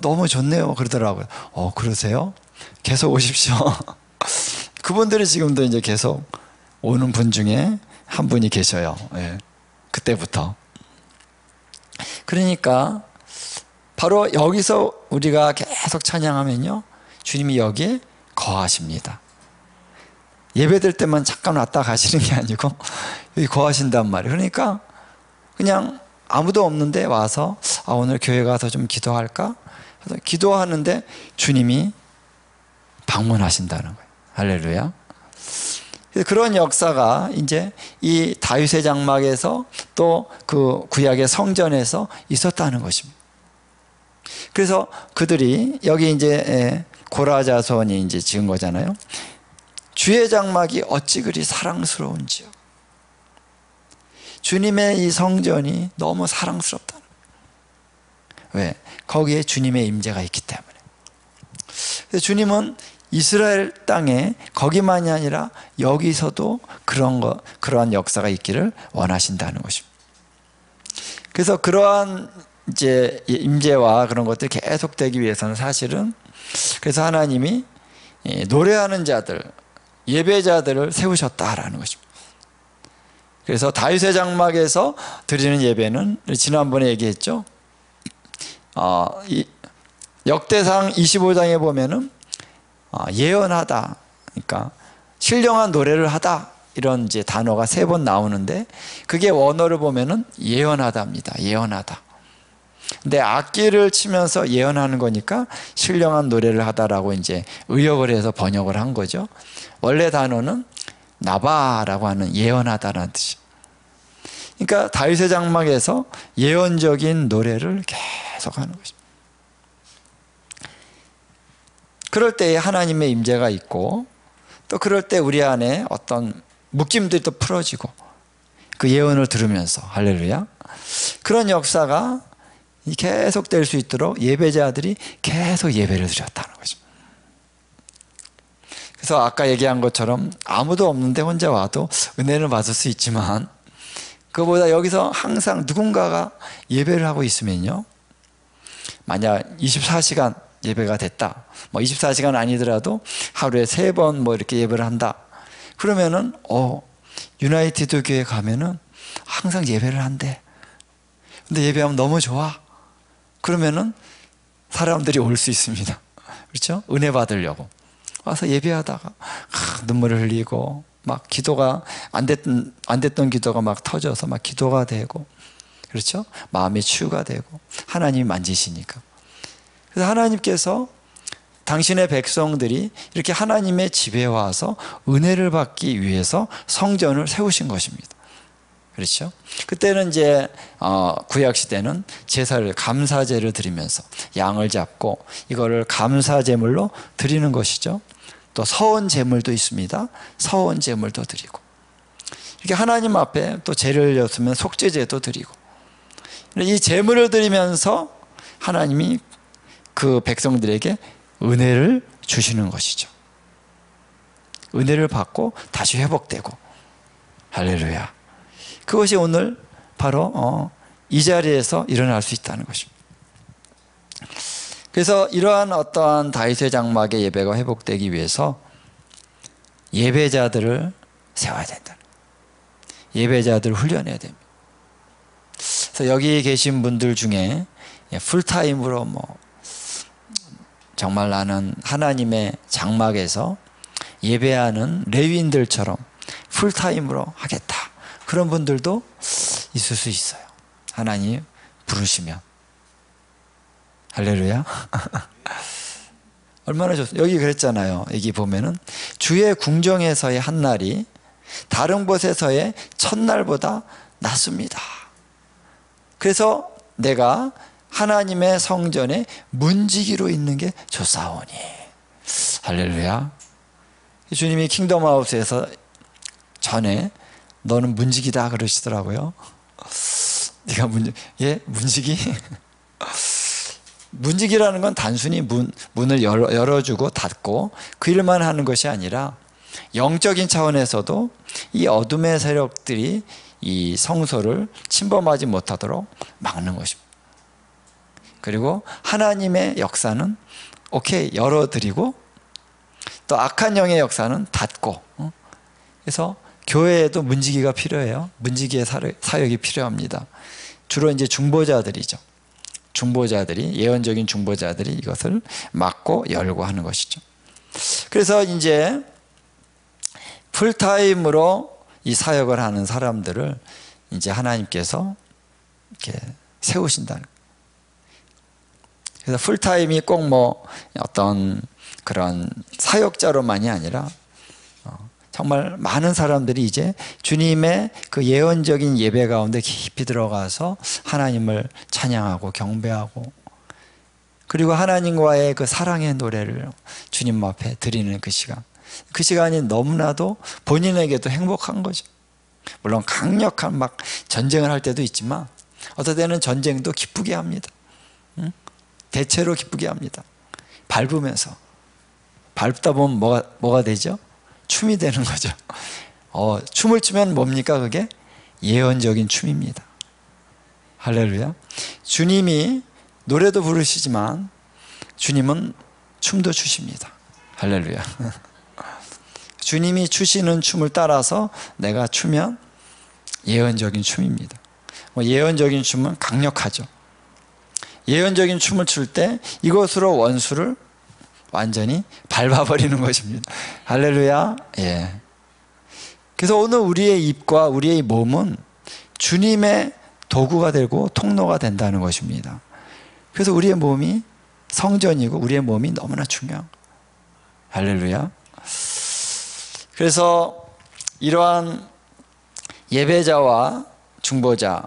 S1: 너무 좋네요 그러더라고요. 그러세요? 계속 오십시오. 그분들이 지금도 이제 계속 오는 분 중에 한 분이 계셔요. 예, 그때부터. 그러니까 바로 여기서 우리가 계속 찬양하면요, 주님이 여기에 거하십니다. 예배될 때만 잠깐 왔다 가시는 게 아니고 여기 거하신단 말이에요. 그러니까 그냥 아무도 없는데 와서 오늘 교회 가서 좀 기도할까? 그래서 기도하는데 주님이 방문하신다는 거예요. 할렐루야. 그런 역사가 이제 이 다윗의 장막에서 또 그 구약의 성전에서 있었다는 것입니다. 그래서 그들이 여기 이제 고라 자손이 이제 지은 거잖아요. 주의 장막이 어찌 그리 사랑스러운지요. 주님의 이 성전이 너무 사랑스럽다. 왜? 거기에 주님의 임재가 있기 때문에. 그래서 주님은 이스라엘 땅에 거기만이 아니라 여기서도 그러한 역사가 있기를 원하신다는 것입니다. 그래서 그러한 이제 임재와 그런 것들이 계속되기 위해서는 사실은 그래서 하나님이 노래하는 자들, 예배자들을 세우셨다라는 것입니다. 그래서 다윗의 장막에서 드리는 예배는 지난번에 얘기했죠. 역대상 25장에 보면은 예언하다, 그러니까 신령한 노래를 하다 이런 이제 단어가 3번 나오는데 그게 원어를 보면은 예언하다입니다. 예언하다. 근데 악기를 치면서 예언하는 거니까 신령한 노래를 하다라고 이제 의역을 해서 번역을 한 거죠. 원래 단어는 나바라고 하는 예언하다라는 뜻이에요. 그러니까 다윗의 장막에서 예언적인 노래를 계속 하는 것입니다. 그럴 때에 하나님의 임재가 있고 또 그럴 때 우리 안에 어떤 묶임들이 또 풀어지고 그 예언을 들으면서 할렐루야. 그런 역사가 계속 될 수 있도록 예배자들이 계속 예배를 드렸다는 거죠. 그래서 아까 얘기한 것처럼 아무도 없는데 혼자 와도 은혜를 받을 수 있지만 그보다 여기서 항상 누군가가 예배를 하고 있으면요, 만약 24시간 예배가 됐다, 뭐 24시간 아니더라도 하루에 3번 뭐 이렇게 예배를 한다, 그러면은 유나이티드 교회 가면은 항상 예배를 한대. 근데 예배하면 너무 좋아. 그러면은 사람들이 올 수 있습니다. 그렇죠? 은혜 받으려고 와서 예배하다가 눈물을 흘리고 막 기도가 안 됐던 기도가 막 터져서 막 기도가 되고, 그렇죠? 마음의 치유가 되고 하나님이 만지시니까. 그래서 하나님께서 당신의 백성들이 이렇게 하나님의 집에 와서 은혜를 받기 위해서 성전을 세우신 것입니다. 그렇죠? 그때는 이제 구약 시대는 제사를, 감사제를 드리면서 양을 잡고 이거를 감사제물로 드리는 것이죠. 또 서원 제물도 있습니다. 서원 제물도 드리고, 이렇게 하나님 앞에 또 제를 였으면 속죄제도 드리고, 이 제물을 드리면서 하나님이 그 백성들에게 은혜를 주시는 것이죠. 은혜를 받고 다시 회복되고, 할렐루야. 그것이 오늘 바로 이 자리에서 일어날 수 있다는 것입니다. 그래서 이러한 어떠한 다윗의 장막의 예배가 회복되기 위해서 예배자들을 세워야 된다. 예배자들을 훈련해야 됩니다. 그래서 여기 계신 분들 중에 풀타임으로 정말 나는 하나님의 장막에서 예배하는 레위인들처럼 풀타임으로 하겠다, 그런 분들도 있을 수 있어요. 하나님 부르시면. 할렐루야. 얼마나 좋습니다. 여기 그랬잖아요. 여기 보면은 주의 궁정에서의 한 날이 다른 곳에서의 첫날보다 낫습니다. 그래서 내가 하나님의 성전에 문지기로 있는 게 좋사오니. 할렐루야. 주님이 킹덤하우스에서 전에 너는 문지기다 그러시더라고요. 네가 문지기? 문지기라는 건 단순히 문을 열어주고 닫고 그 일만 하는 것이 아니라 영적인 차원에서도 이 어둠의 세력들이 이 성소를 침범하지 못하도록 막는 것입니다. 그리고 하나님의 역사는 열어드리고 또 악한 영의 역사는 닫고, 그래서 교회에도 문지기가 필요해요. 문지기의 사역이 필요합니다. 주로 이제 중보자들이죠. 중보자들이, 예언적인 중보자들이 이것을 막고 열고 하는 것이죠. 그래서 이제 풀타임으로 이 사역을 하는 사람들을 이제 하나님께서 이렇게 세우신다는 거예요. 그래서 풀타임이 꼭 뭐 어떤 그런 사역자로만이 아니라 정말 많은 사람들이 이제 주님의 그 예언적인 예배 가운데 깊이 들어가서 하나님을 찬양하고 경배하고, 그리고 하나님과의 그 사랑의 노래를 주님 앞에 드리는 그 시간, 그 시간이 너무나도 본인에게도 행복한 거죠. 물론 강력한 막 전쟁을 할 때도 있지만 어떨 때는 전쟁도 기쁘게 합니다. 대체로 기쁘게 합니다. 밟으면서. 밟다 보면 뭐가 되죠? 춤이 되는 거죠. 춤을 추면 뭡니까? 그게 예언적인 춤입니다. 할렐루야. 주님이 노래도 부르시지만 주님은 춤도 추십니다. 할렐루야. 주님이 추시는 춤을 따라서 내가 추면 예언적인 춤입니다. 예언적인 춤은 강력하죠. 예언적인 춤을 출 때 이것으로 원수를 완전히 밟아버리는 것입니다. 할렐루야. 예. 그래서 오늘 우리의 입과 우리의 몸은 주님의 도구가 되고 통로가 된다는 것입니다. 그래서 우리의 몸이 성전이고 우리의 몸이 너무나 중요한 거예요. 할렐루야. 그래서 이러한 예배자와 중보자,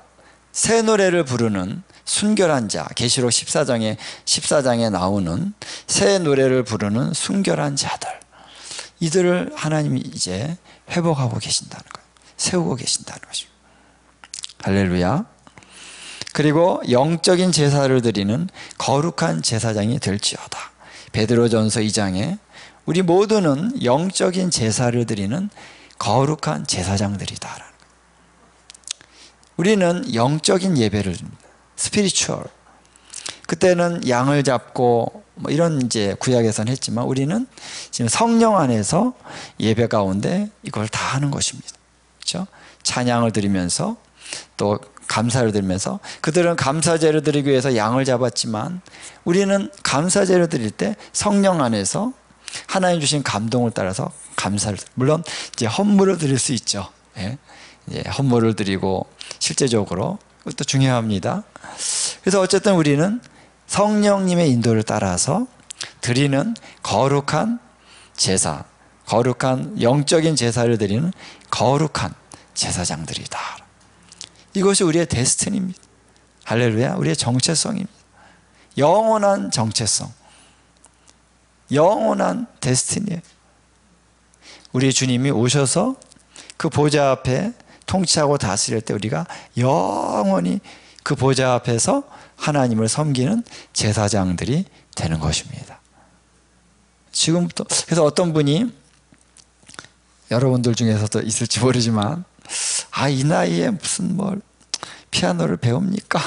S1: 새 노래를 부르는 순결한 자, 계시록 14장에 나오는 새 노래를 부르는 순결한 자들, 이들을 하나님이 이제 회복하고 계신다는 거예요. 세우고 계신다는 것입니다. 할렐루야. 그리고 영적인 제사를 드리는 거룩한 제사장이 될지어다. 베드로전서 2장에 우리 모두는 영적인 제사를 드리는 거룩한 제사장들이다. 우리는 영적인 예배를 줍니다. 스피리추얼. 그때는 양을 잡고 뭐 이런 이제 구약에서는 했지만 우리는 지금 성령 안에서 예배 가운데 이걸 다 하는 것입니다. 그렇죠? 찬양을 드리면서 또 감사를 드리면서, 그들은 감사제를 드리기 위해서 양을 잡았지만 우리는 감사제를 드릴 때 성령 안에서 하나님 주신 감동을 따라서 감사를, 물론 이제 헌물을 드릴 수 있죠. 예. 이제 헌물을 드리고 실제적으로 그것도 중요합니다. 그래서 어쨌든 우리는 성령님의 인도를 따라서 드리는 거룩한 제사, 거룩한 영적인 제사를 드리는 거룩한 제사장들이다. 이것이 우리의 데스티니입니다. 할렐루야. 우리의 정체성입니다. 영원한 정체성, 영원한 데스티니예요. 우리 주님이 오셔서 그 보좌 앞에 통치하고 다스릴 때 우리가 영원히 그 보좌 앞에서 하나님을 섬기는 제사장들이 되는 것입니다. 지금부터, 그래서 어떤 분이, 여러분들 중에서도 있을지 모르지만, 이 나이에 무슨 피아노를 배웁니까?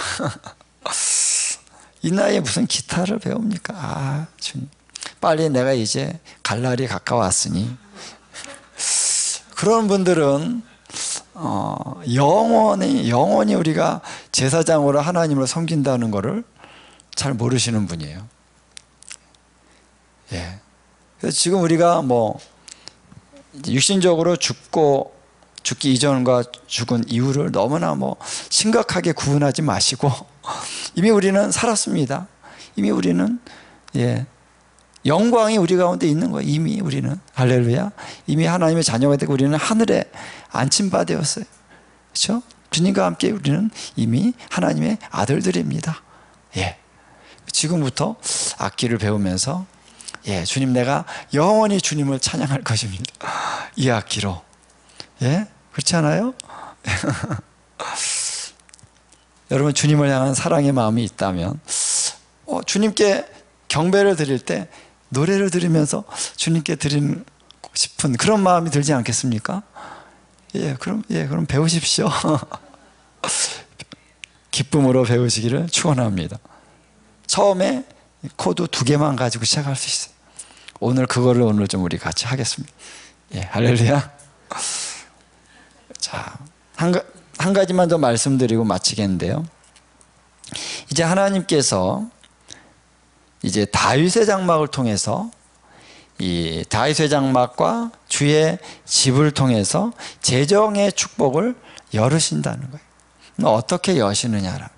S1: 이 나이에 무슨 기타를 배웁니까? 주님, 빨리 내가 이제 갈 날이 가까웠으니. 그런 분들은 영원히 우리가 제사장으로 하나님을 섬긴다는 것을 잘 모르시는 분이에요. 예. 그래서 지금 우리가 육신적으로 죽기 이전과 죽은 이후를 너무나 심각하게 구분하지 마시고 이미 우리는 살았습니다. 이미 우리는 영광이 우리 가운데 있는 거예요. 이미 우리는. 할렐루야. 이미 하나님의 자녀가 되고 우리는 하늘에 안침바 되었어요. 그렇죠? 주님과 함께 우리는 이미 하나님의 아들들입니다. 예. 지금부터 악기를 배우면서 주님, 내가 영원히 주님을 찬양할 것입니다. 이 악기로. 예? 그렇지 않아요? 여러분, 주님을 향한 사랑의 마음이 있다면 주님께 경배를 드릴 때 노래를 들으면서 주님께 드리고 싶은 그런 마음이 들지 않겠습니까? 그럼 배우십시오. 기쁨으로 배우시기를 축원합니다. 처음에 코드 2개만 가지고 시작할 수 있어요. 오늘 그거를 좀 우리 같이 하겠습니다. 할렐루야. 자, 한 가지만 더 말씀드리고 마치겠는데요. 이제 하나님께서 이제 다윗의 장막을 통해서 이 다윗의 장막과 주의 집을 통해서 재정의 축복을 열으신다는 거예요. 어떻게 여시느냐라.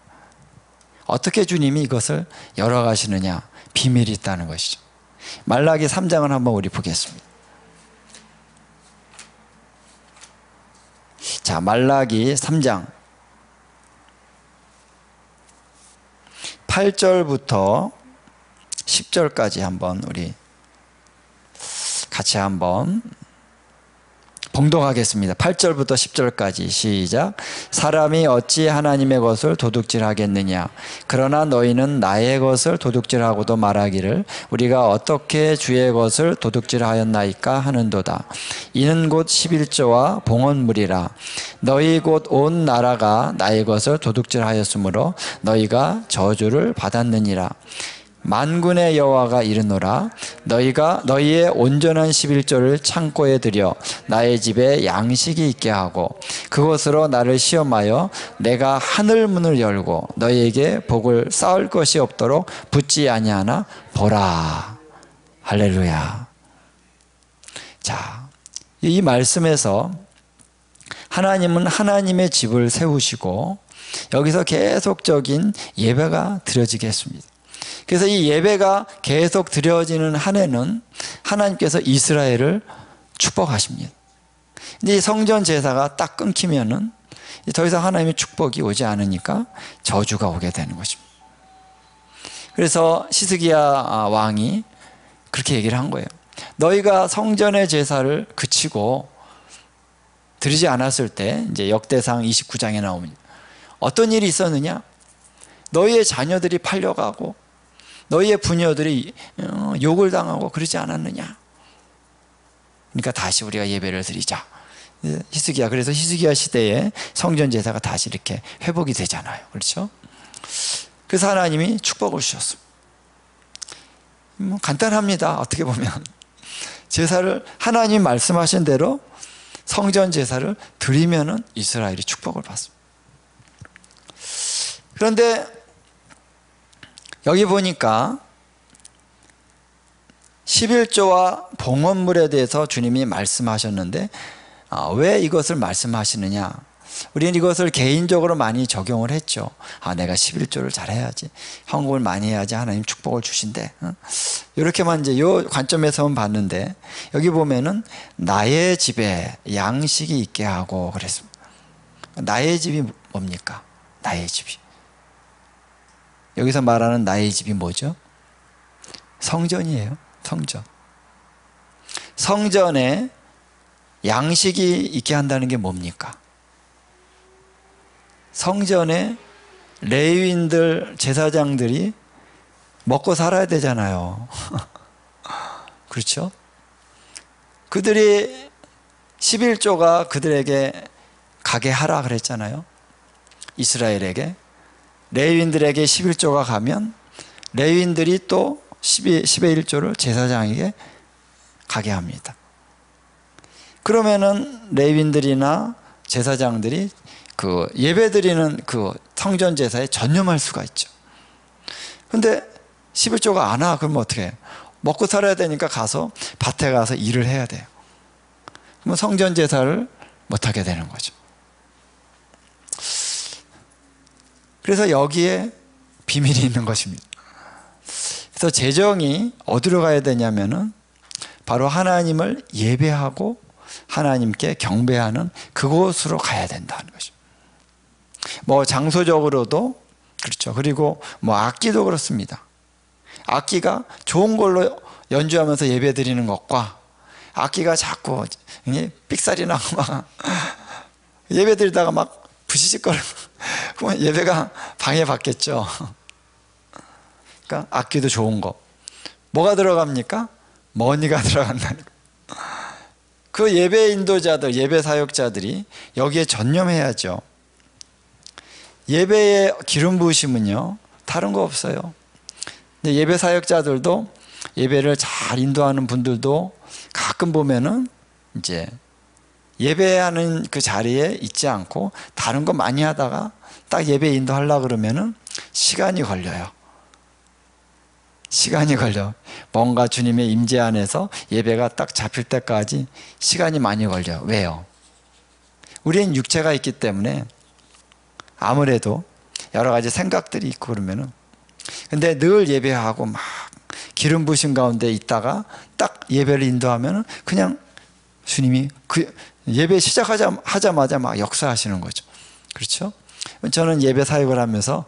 S1: 어떻게 주님이 이것을 열어가시느냐, 비밀이 있다는 것이죠. 말라기 3장을 한번 우리 보겠습니다. 자, 말라기 3장 8절부터 10절까지 한번 우리 같이 한번 봉독하겠습니다. 8절부터 10절까지 시작. 사람이 어찌 하나님의 것을 도둑질하겠느냐. 그러나 너희는 나의 것을 도둑질하고도 말하기를 우리가 어떻게 주의 것을 도둑질하였나이까 하는도다. 이는 곧 11조와 봉헌물이라. 너희 곧 온 나라가 나의 것을 도둑질하였으므로 너희가 저주를 받았느니라. 만군의 여호와가 이르노라. 너희가 너희의 온전한 11조를 창고에 들여 나의 집에 양식이 있게 하고 그것으로 나를 시험하여 내가 하늘 문을 열고 너희에게 복을 쌓을 것이 없도록 붙지 아니하나 보라. 할렐루야. 자, 이 말씀에서 하나님은 하나님의 집을 세우시고 여기서 계속적인 예배가 드려지게 했습니다. 그래서 이 예배가 계속 드려지는 한 해는 하나님께서 이스라엘을 축복하십니다. 근데 이 성전 제사가 딱 끊기면은 더 이상 하나님의 축복이 오지 않으니까 저주가 오게 되는 것입니다. 그래서 시스기야 왕이 그렇게 얘기를 한 거예요. 너희가 성전의 제사를 그치고 드리지 않았을 때, 이제 역대상 29장에 나옵니다. 어떤 일이 있었느냐? 너희의 자녀들이 팔려가고 너희의 부녀들이 욕을 당하고 그러지 않았느냐? 그러니까 다시 우리가 예배를 드리자. 히스기야, 그래서 히스기야 시대에 성전 제사가 다시 이렇게 회복이 되잖아요. 그렇죠? 그래서 하나님이 축복을 주셨습니다. 간단합니다. 어떻게 보면 제사를 하나님 말씀하신 대로 성전 제사를 드리면은 이스라엘이 축복을 받습니다. 그런데 여기 보니까 11조와 봉헌물에 대해서 주님이 말씀하셨는데 왜 이것을 말씀하시느냐? 우리는 이것을 개인적으로 많이 적용을 했죠. 내가 11조를 잘해야지, 헌금을 많이 해야지 하나님 축복을 주신대. 이렇게만 이제 이 관점에서만 봤는데 여기 보면은 나의 집에 양식이 있게 하고 그랬습니다. 나의 집이 뭡니까? 나의 집이. 여기서 말하는 나의 집이 뭐죠? 성전이에요. 성전. 성전에 양식이 있게 한다는 게 뭡니까? 성전에 레위인들, 제사장들이 먹고 살아야 되잖아요. 그렇죠? 그들이 11조가 그들에게 가게 하라 그랬잖아요. 이스라엘에게. 레위인들에게 11조가 가면 레위인들이 또 10의 1조를 제사장에게 가게 합니다. 그러면은 레위인들이나 제사장들이 그 예배드리는 그 성전 제사에 전념할 수가 있죠. 근데 11조가 안 와. 그러면 어떻게 해요? 먹고 살아야 되니까 가서 밭에 가서 일을 해야 돼요. 그러면 성전 제사를 못하게 되는 거죠. 그래서 여기에 비밀이 있는 것입니다. 그래서 재정이 어디로 가야 되냐면은 바로 하나님을 예배하고 하나님께 경배하는 그곳으로 가야 된다는 것입니다. 뭐 장소적으로도 그렇죠. 그리고 뭐 악기도 그렇습니다. 악기가 좋은 걸로 연주하면서 예배 드리는 것과 악기가 자꾸 삑사리 나고 막 예배 드리다가 막 부시직거리고 그러면 예배가 방해받겠죠. 그러니까 악기도 좋은 거. 뭐가 들어갑니까? 머니가 들어간다는 거. 그 예배 인도자들, 예배 사역자들이 여기에 전념해야죠. 예배의 기름 부으심은요, 다른 거 없어요. 근데 예배 사역자들도 예배를 잘 인도하는 분들도 가끔 보면은 이제 예배하는 그 자리에 있지 않고 다른 거 많이 하다가 딱 예배 인도하려고 그러면은 시간이 걸려요. 시간이 걸려. 뭔가 주님의 임재 안에서 예배가 딱 잡힐 때까지 시간이 많이 걸려. 왜요? 우리는 육체가 있기 때문에 아무래도 여러 가지 생각들이 있고 그러면은, 근데 늘 예배하고 막 기름 부으신 가운데 있다가 딱 예배를 인도하면은 그냥 주님이 그 예배 시작하자마자 막 역사하시는 거죠. 그렇죠? 저는 예배 사역을 하면서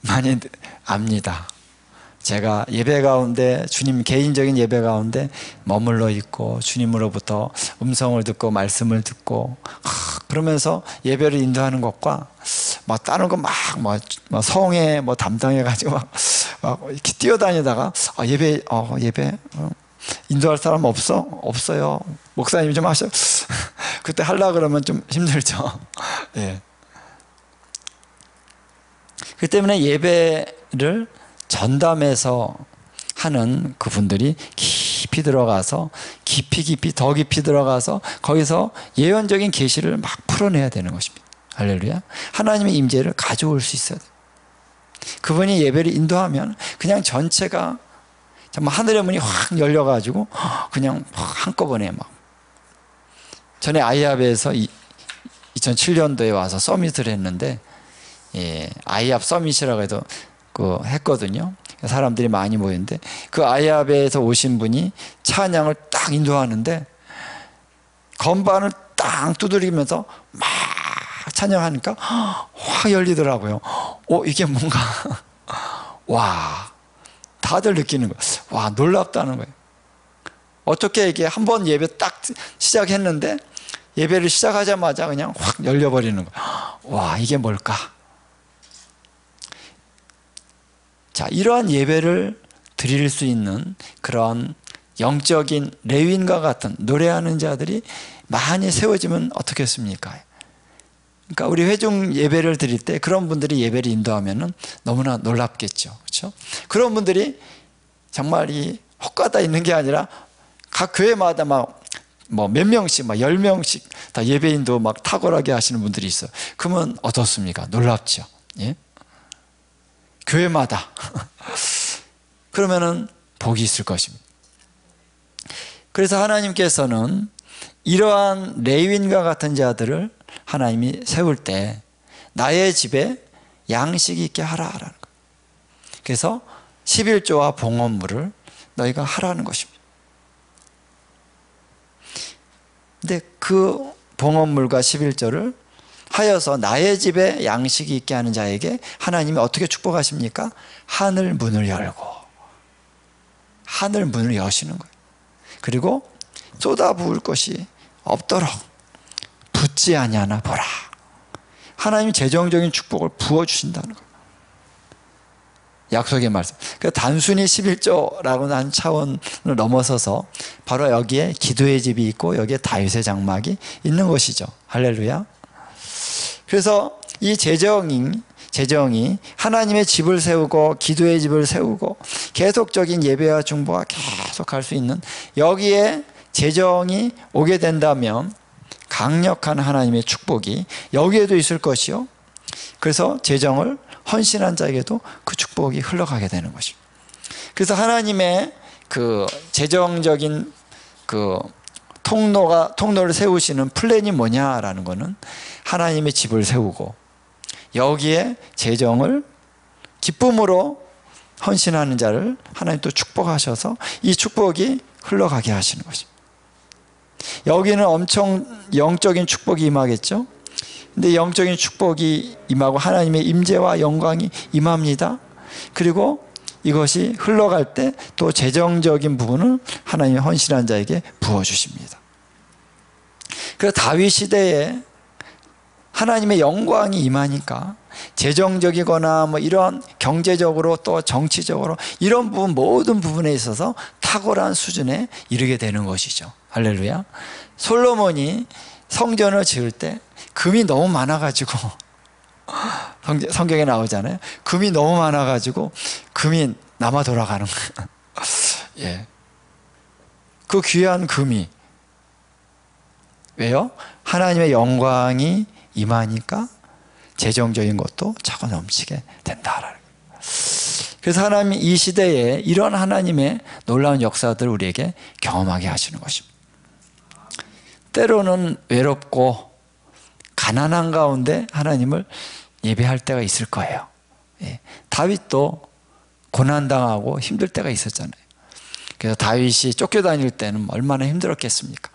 S1: 많이 압니다. 제가 예배 가운데, 주님 개인적인 예배 가운데 머물러 있고 주님으로부터 음성을 듣고 말씀을 듣고 그러면서 예배를 인도하는 것과 막 다른 거 막 성에 담당해 가지고 막 이렇게 뛰어다니다가 예배 인도할 사람 없어요. 목사님이 좀 하셔. 그때 하려고 그러면 좀 힘들죠. 예. 그 때문에 예배를 전담해서 하는 그분들이 깊이 들어가서 더 깊이 들어가서 거기서 예언적인 계시를 막 풀어내야 되는 것입니다. 할렐루야. 하나님의 임재를 가져올 수 있어야 돼요. 그분이 예배를 인도하면 그냥 전체가 정말 하늘의 문이 확 열려가지고 그냥 한꺼번에 막. 전에 아이압에서 2007년도에 와서 서밋을 했는데, 아이압 서밋이라고 해도 했거든요. 사람들이 많이 모였는데 그 아이압에서 오신 분이 찬양을 딱 인도하는데 건반을 딱 두드리면서 막 찬양하니까 확 열리더라고요. 이게 뭔가 와, 다들 느끼는 거예요. 와, 놀랍다는 거예요. 어떻게 이게 한번 예배 딱 시작했는데 예배를 시작하자마자 그냥 확 열려버리는 거예요. 와, 이게 뭘까? 자, 이러한 예배를 드릴 수 있는 그런 영적인 레위인과 같은 노래하는 자들이 많이 세워지면 어떻겠습니까? 그러니까 우리 회중 예배를 드릴 때 그런 분들이 예배를 인도하면은 너무나 놀랍겠죠. 그렇죠? 그런 분들이 정말 이 헛가다 있는 게 아니라 각 교회마다 몇 명씩 10명씩 다 예배 인도 막 탁월하게 하시는 분들이 있어요. 그러면 어떻습니까? 놀랍죠. 예? 교회마다. 그러면은 복이 있을 것입니다. 그래서 하나님께서는 이러한 레위인과 같은 자들을 하나님이 세울 때 나의 집에 양식이 있게 하라라는 거예요. 그래서 11조와 봉헌물을 너희가 하라는 것입니다. 근데 그 봉헌물과 11조를 하여서 나의 집에 양식이 있게 하는 자에게 하나님이 어떻게 축복하십니까? 하늘 문을 열고 하늘 문을 여시는 거예요. 그리고 쏟아 부을 것이 없도록 붓지 아니하나 보라. 하나님이 재정적인 축복을 부어주신다는 거예요. 약속의 말씀. 그러니까 단순히 11조라고 한 차원을 넘어서서 바로 여기에 기도의 집이 있고 여기에 다윗의 장막이 있는 것이죠. 할렐루야. 그래서 이 재정이 하나님의 집을 세우고 기도의 집을 세우고 계속적인 예배와 중보가 계속 할 수 있는 여기에 재정이 오게 된다면 강력한 하나님의 축복이 여기에도 있을 것이요. 그래서 재정을 헌신한 자에게도 그 축복이 흘러가게 되는 것입니다. 그래서 하나님의 그 재정적인 그 통로를 세우시는 플랜이 뭐냐라는 것은 하나님의 집을 세우고 여기에 재정을 기쁨으로 헌신하는 자를 하나님 또 축복하셔서 이 축복이 흘러가게 하시는 것입니다. 여기는 엄청 영적인 축복이 임하겠죠. 근데 영적인 축복이 임하고 하나님의 임재와 영광이 임합니다. 그리고 이것이 흘러갈 때 또 재정적인 부분을 하나님의 헌신한 자에게 부어주십니다. 그래서 다윗 시대에 하나님의 영광이 임하니까 재정적이거나 이런 경제적으로 또 정치적으로 이런 부분 모든 부분에 있어서 탁월한 수준에 이르게 되는 것이죠. 할렐루야. 솔로몬이 성전을 지을 때 금이 너무 많아가지고 성경에 나오잖아요. 금이 너무 많아가지고 금이 남아 돌아가는 거예요. 예. 그 귀한 금이 왜요? 하나님의 영광이 임하니까 재정적인 것도 차고 넘치게 된다라는 거예요. 그래서 하나님이 이 시대에 이런 하나님의 놀라운 역사들을 우리에게 경험하게 하시는 것입니다. 때로는 외롭고 가난한 가운데 하나님을 예배할 때가 있을 거예요. 예. 다윗도 고난당하고 힘들 때가 있었잖아요. 그래서 다윗이 쫓겨다닐 때는 얼마나 힘들었겠습니까?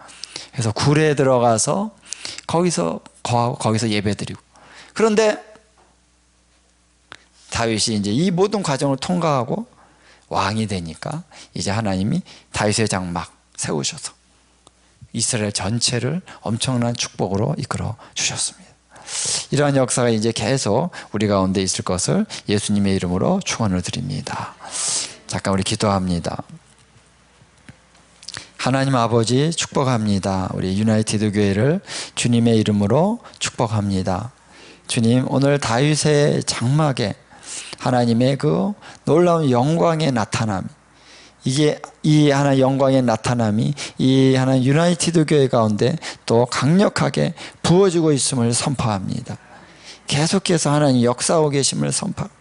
S1: 그래서 굴에 들어가서 거기서 거하고 거기서 예배드리고, 그런데 다윗이 이제 이 모든 과정을 통과하고 왕이 되니까 이제 하나님이 다윗의 장막 세우셔서 이스라엘 전체를 엄청난 축복으로 이끌어 주셨습니다. 이러한 역사가 이제 계속 우리 가운데 있을 것을 예수님의 이름으로 축원을 드립니다. 잠깐 우리 기도합니다. 하나님 아버지 축복합니다. 우리 유나이티드 교회를 주님의 이름으로 축복합니다. 주님, 오늘 다윗의 장막에 하나님의 그 놀라운 영광의 나타남, 이게 이 하나의 영광의 나타남이 이 하나의 유나이티드 교회 가운데 또 강력하게 부어지고 있음을 선포합니다. 계속해서 하나님 역사하고 계심을 선포합니다.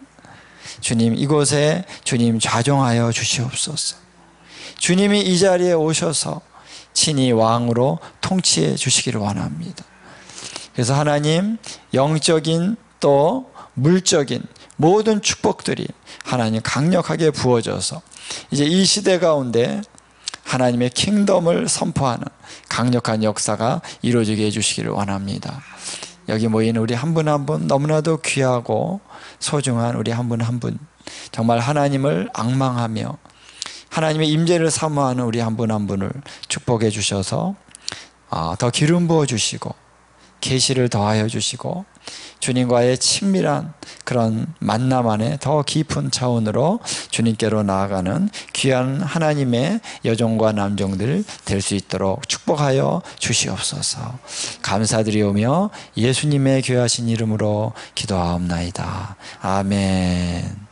S1: 주님, 이곳에 주님 좌정하여 주시옵소서. 주님이 이 자리에 오셔서 친히 왕으로 통치해 주시기를 원합니다. 그래서 하나님, 영적인 또 물적인 모든 축복들이 하나님 강력하게 부어져서 이제 이 시대 가운데 하나님의 킹덤을 선포하는 강력한 역사가 이루어지게 해주시기를 원합니다. 여기 모인 우리 한 분 한 분 너무나도 귀하고 소중한 우리 한 분 한 분, 정말 하나님을 앙망하며 하나님의 임재를 사모하는 우리 한 분 한 분을 축복해 주셔서 더 기름 부어 주시고 계시를 더하여 주시고 주님과의 친밀한 그런 만남 안에 더 깊은 차원으로 주님께로 나아가는 귀한 하나님의 여종과 남종들 될 수 있도록 축복하여 주시옵소서. 감사드리오며 예수님의 귀하신 이름으로 기도하옵나이다. 아멘.